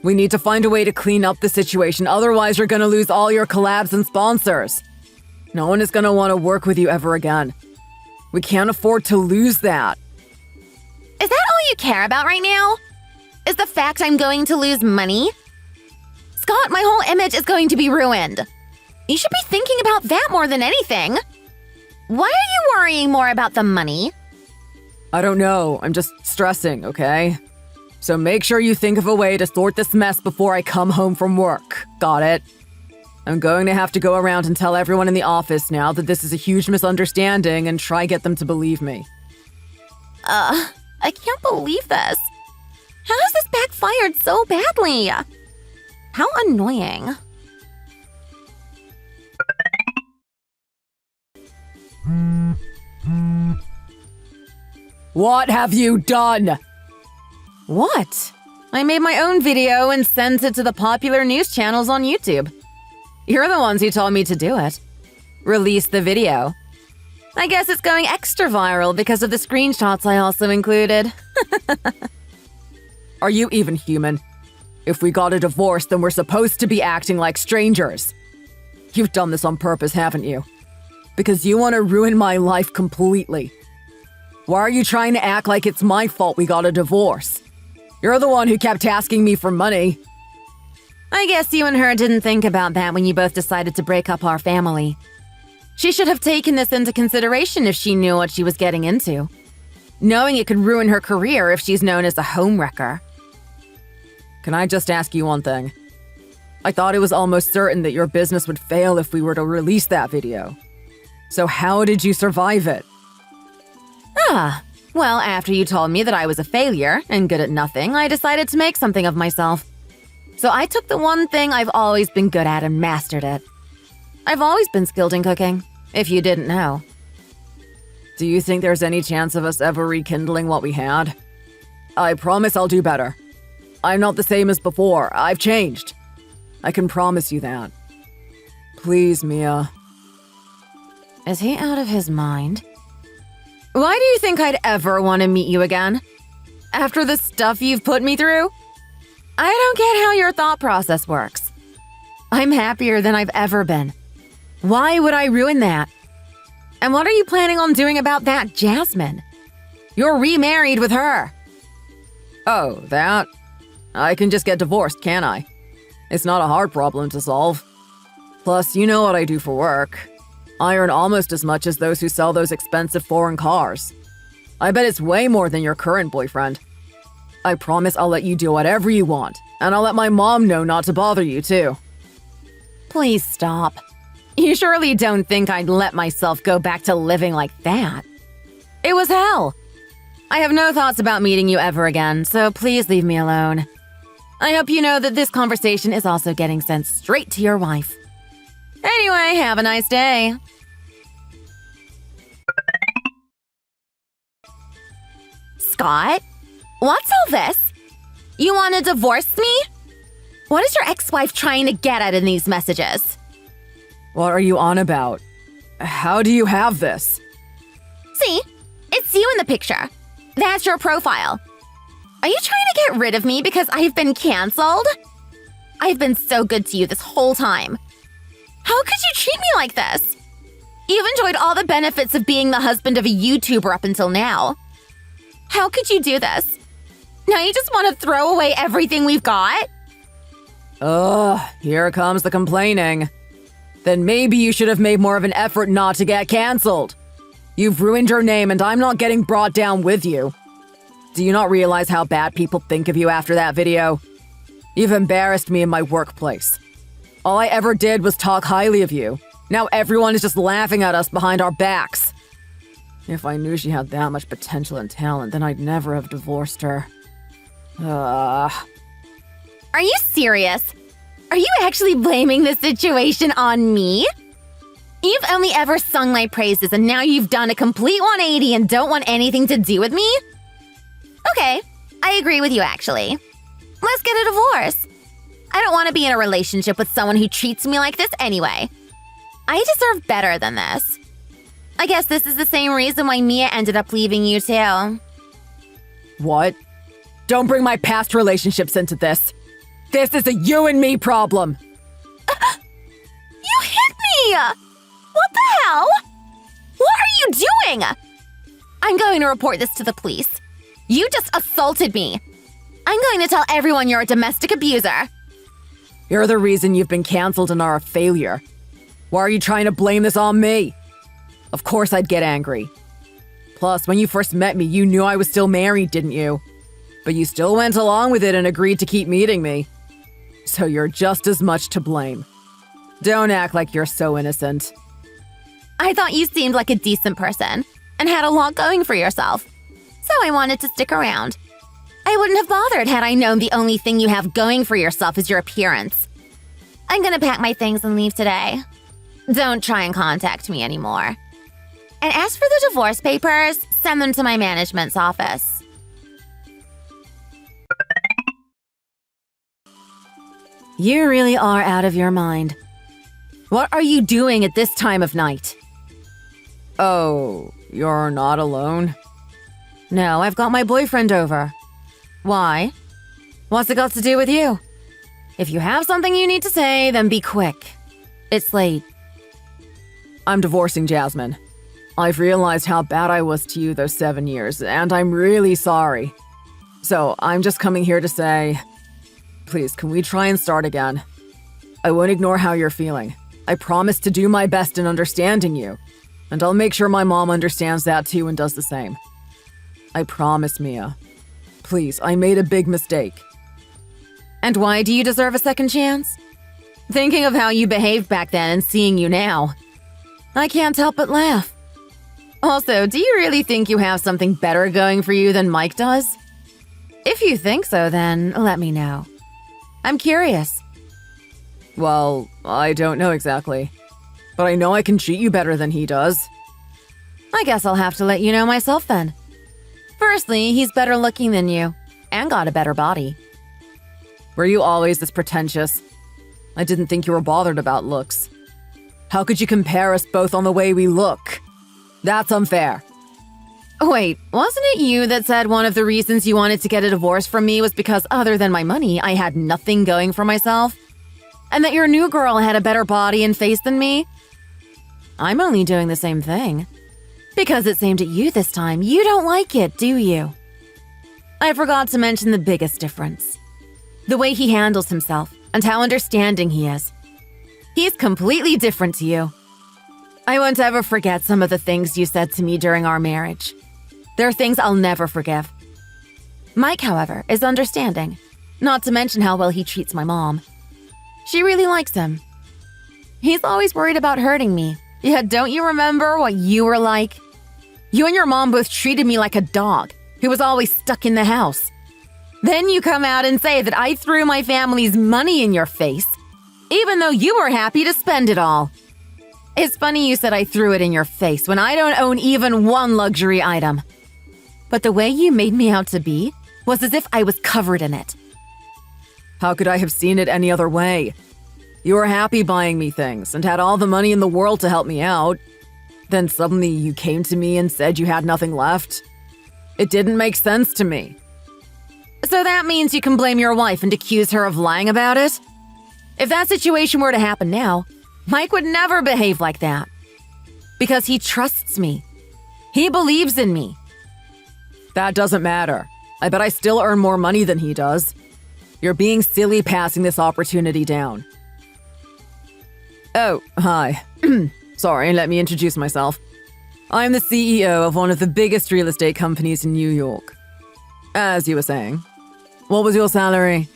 We need to find a way to clean up the situation, otherwise you're gonna lose all your collabs and sponsors. No one is gonna want to work with you ever again. We can't afford to lose that. Is that all you care about right now? Is the fact I'm going to lose money? Scott, my whole image is going to be ruined. You should be thinking about that more than anything. Why are you worrying more about the money? I don't know, I'm just stressing, okay? So make sure you think of a way to sort this mess before I come home from work. Got it? I'm going to have to go around and tell everyone in the office now that this is a huge misunderstanding and try get them to believe me. I can't believe this. How has this backfired so badly? How annoying. What have you done? What? I made my own video and sent it to the popular news channels on YouTube. You're the ones who told me to do it. Release the video. I guess it's going extra viral because of the screenshots I also included. Are you even human? If we got a divorce, then we're supposed to be acting like strangers. You've done this on purpose, haven't you? Because you want to ruin my life completely. Why are you trying to act like it's my fault we got a divorce? You're the one who kept asking me for money. I guess you and her didn't think about that when you both decided to break up our family. She should have taken this into consideration if she knew what she was getting into. Knowing it could ruin her career if she's known as a homewrecker. Can I just ask you one thing? I thought it was almost certain that your business would fail if we were to release that video. So how did you survive it? Well, after you told me that I was a failure and good at nothing, I decided to make something of myself. So I took the one thing I've always been good at and mastered it. I've always been skilled in cooking, if you didn't know. Do you think there's any chance of us ever rekindling what we had? I promise I'll do better. I'm not the same as before. I've changed. I can promise you that. Please, Mia. Is he out of his mind? Why do you think I'd ever want to meet you again? After the stuff you've put me through? I don't get how your thought process works. I'm happier than I've ever been. Why would I ruin that? And what are you planning on doing about that Jasmine? You're remarried with her. Oh, that? I can just get divorced, can't I? It's not a hard problem to solve. Plus, you know what I do for work. I earn almost as much as those who sell those expensive foreign cars. I bet it's way more than your current boyfriend. I promise I'll let you do whatever you want, and I'll let my mom know not to bother you, too. Please stop. You surely don't think I'd let myself go back to living like that. It was hell. I have no thoughts about meeting you ever again, so please leave me alone. I hope you know that this conversation is also getting sent straight to your wife. Anyway, have a nice day. Scott? What's all this? You want to divorce me? What is your ex-wife trying to get at in these messages? What are you on about? How do you have this? See? It's you in the picture. That's your profile. Are you trying to get rid of me because I've been canceled? I've been so good to you this whole time. How could you treat me like this? You've enjoyed all the benefits of being the husband of a YouTuber up until now. How could you do this? Now you just want to throw away everything we've got? Ugh, here comes the complaining. Then maybe you should have made more of an effort not to get canceled. You've ruined your name and I'm not getting brought down with you. Do you not realize how bad people think of you after that video? You've embarrassed me in my workplace. All I ever did was talk highly of you. Now everyone is just laughing at us behind our backs. If I knew she had that much potential and talent, then I'd never have divorced her. Are you serious? Are you actually blaming this situation on me? You've only ever sung my praises, and now you've done a complete 180 and don't want anything to do with me? Okay, I agree with you, actually. Let's get a divorce. I don't want to be in a relationship with someone who treats me like this anyway. I deserve better than this. I guess this is the same reason why Mia ended up leaving you, too. What? Don't bring my past relationships into this. This is a you and me problem. You hit me! What the hell? What are you doing? I'm going to report this to the police. You just assaulted me. I'm going to tell everyone you're a domestic abuser. You're the reason you've been canceled and are a failure. Why are you trying to blame this on me? Of course I'd get angry. Plus, when you first met me, you knew I was still married, didn't you? But you still went along with it and agreed to keep meeting me. So you're just as much to blame. Don't act like you're so innocent. I thought you seemed like a decent person and had a lot going for yourself. So I wanted to stick around. I wouldn't have bothered had I known the only thing you have going for yourself is your appearance. I'm gonna pack my things and leave today. Don't try and contact me anymore. And as for the divorce papers, send them to my management's office. You really are out of your mind. What are you doing at this time of night? Oh, you're not alone? No, I've got my boyfriend over. Why? What's it got to do with you? If you have something you need to say, then be quick. It's late. I'm divorcing Jasmine. I've realized how bad I was to you those 7 years, and I'm really sorry. So I'm just coming here to say, please, can we try and start again? I won't ignore how you're feeling. I promise to do my best in understanding you. And I'll make sure my mom understands that too and does the same. I promise, Mia. Please, I made a big mistake. And why do you deserve a second chance? Thinking of how you behaved back then and seeing you now, I can't help but laugh. Also, do you really think you have something better going for you than Mike does? If you think so, then let me know. I'm curious. Well, I don't know exactly. But I know I can treat you better than he does. I guess I'll have to let you know myself then. Firstly, he's better looking than you, and got a better body. Were you always this pretentious? I didn't think you were bothered about looks. How could you compare us both on the way we look? That's unfair. Wait, wasn't it you that said one of the reasons you wanted to get a divorce from me was because other than my money, I had nothing going for myself? And that your new girl had a better body and face than me? I'm only doing the same thing. Because it's aimed at you this time, you don't like it, do you? I forgot to mention the biggest difference. The way he handles himself and how understanding he is. He's completely different to you. I won't ever forget some of the things you said to me during our marriage. There are things I'll never forgive. Mike, however, is understanding, not to mention how well he treats my mom. She really likes him. He's always worried about hurting me. Yet don't you remember what you were like? You and your mom both treated me like a dog who was always stuck in the house. Then you come out and say that I threw my family's money in your face, even though you were happy to spend it all. It's funny you said I threw it in your face when I don't own even one luxury item. But the way you made me out to be was as if I was covered in it. How could I have seen it any other way? You were happy buying me things and had all the money in the world to help me out. Then suddenly you came to me and said you had nothing left. It didn't make sense to me. So that means you can blame your wife and accuse her of lying about it? If that situation were to happen now, Mike would never behave like that. Because he trusts me. He believes in me. That doesn't matter. I bet I still earn more money than he does. You're being silly passing this opportunity down. Oh, hi. Sorry, let me introduce myself. I'm the CEO of one of the biggest real estate companies in New York. As you were saying, what was your salary?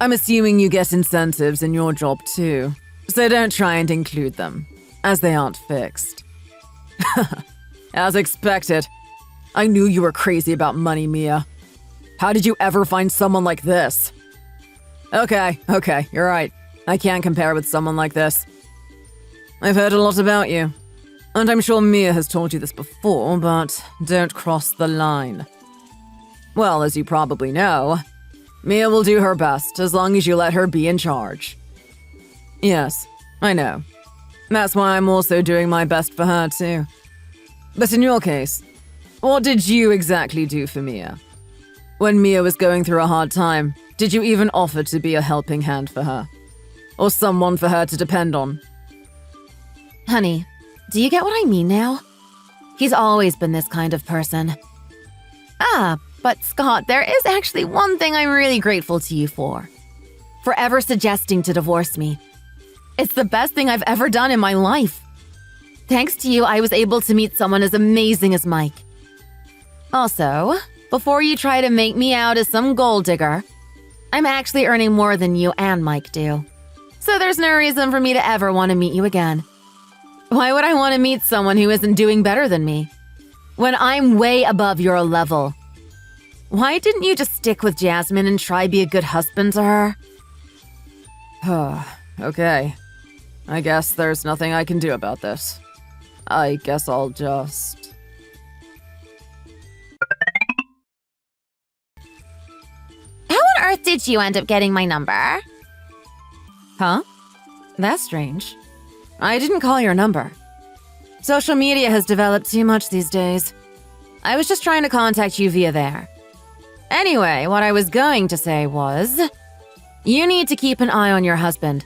I'm assuming you get incentives in your job too, so don't try and include them, as they aren't fixed. As expected. I knew you were crazy about money, Mia. How did you ever find someone like this? Okay, you're right. I can't compare with someone like this. I've heard a lot about you. And I'm sure Mia has told you this before, but don't cross the line. Well, as you probably know, Mia will do her best as long as you let her be in charge. Yes, I know. That's why I'm also doing my best for her, too. But in your case, what did you exactly do for Mia? When Mia was going through a hard time, did you even offer to be a helping hand for her? Or someone for her to depend on? Honey, do you get what I mean now? He's always been this kind of person. But Scott, there is actually one thing I'm really grateful to you for. Forever suggesting to divorce me. It's the best thing I've ever done in my life. Thanks to you, I was able to meet someone as amazing as Mike. Also, before you try to make me out as some gold digger, I'm actually earning more than you and Mike do. So there's no reason for me to ever want to meet you again. Why would I want to meet someone who isn't doing better than me? When I'm way above your level. Why didn't you just stick with Jasmine and try be a good husband to her? Okay. I guess there's nothing I can do about this. I guess I'll just... How on earth did you end up getting my number? Huh? That's strange. I didn't call your number. Social media has developed too much these days. I was just trying to contact you via there. Anyway, what I was going to say was, you need to keep an eye on your husband.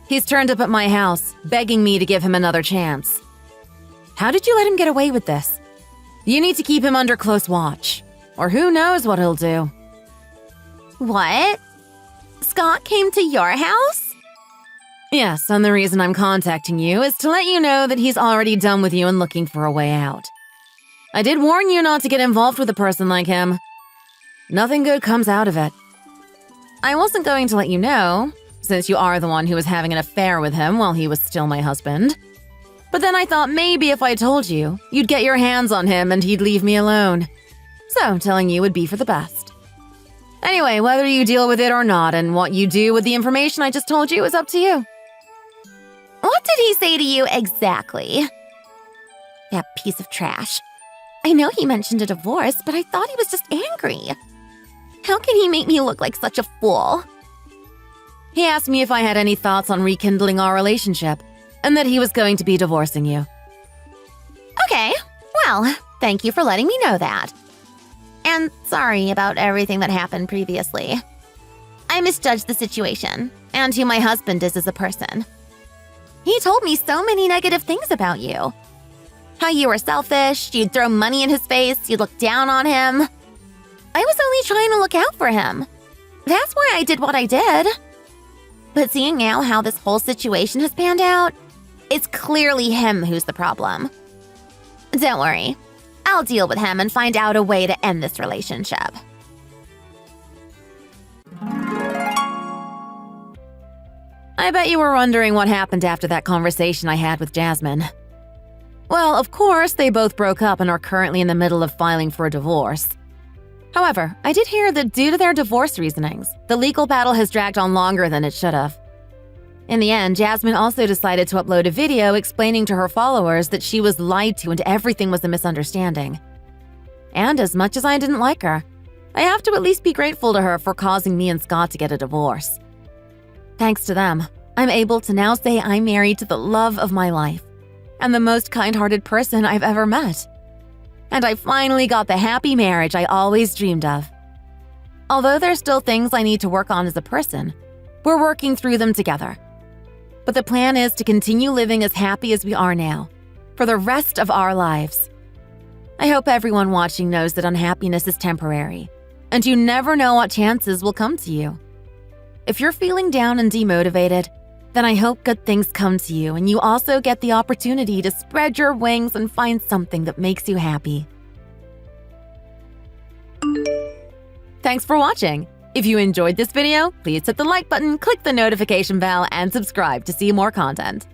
He's turned up at my house, begging me to give him another chance. How did you let him get away with this? You need to keep him under close watch, or who knows what he'll do. What? Scott came to your house? Yes, and the reason I'm contacting you is to let you know that he's already done with you and looking for a way out. I did warn you not to get involved with a person like him. Nothing good comes out of it. I wasn't going to let you know, since you are the one who was having an affair with him while he was still my husband. But then I thought maybe if I told you, you'd get your hands on him and he'd leave me alone. So telling you would be for the best. Anyway, whether you deal with it or not and what you do with the information I just told you is up to you. What did he say to you exactly? That piece of trash. I know he mentioned a divorce, but I thought he was just angry. How can he make me look like such a fool? He asked me if I had any thoughts on rekindling our relationship, and that he was going to be divorcing you. Okay, well, thank you for letting me know that. And sorry about everything that happened previously. I misjudged the situation, and who my husband is as a person. He told me so many negative things about you. How you were selfish, you'd throw money in his face, you'd look down on him. I was only trying to look out for him. That's why I did what I did. But seeing now how this whole situation has panned out, it's clearly him who's the problem. Don't worry. I'll deal with him and find out a way to end this relationship. I bet you were wondering what happened after that conversation I had with Jasmine. Well, of course, they both broke up and are currently in the middle of filing for a divorce. However, I did hear that due to their divorce reasonings, the legal battle has dragged on longer than it should have. In the end, Jasmine also decided to upload a video explaining to her followers that she was lied to and everything was a misunderstanding. And as much as I didn't like her, I have to at least be grateful to her for causing me and Scott to get a divorce. Thanks to them, I'm able to now say I'm married to the love of my life and the most kind-hearted person I've ever met. And I finally got the happy marriage I always dreamed of. Although there's still things I need to work on as a person, we're working through them together. But the plan is to continue living as happy as we are now, for the rest of our lives. I hope everyone watching knows that unhappiness is temporary, and you never know what chances will come to you. If you're feeling down and demotivated, then I hope good things come to you and you also get the opportunity to spread your wings and find something that makes you happy. Thanks for watching. If you enjoyed this video, please hit the like button, click the notification bell, and subscribe to see more content.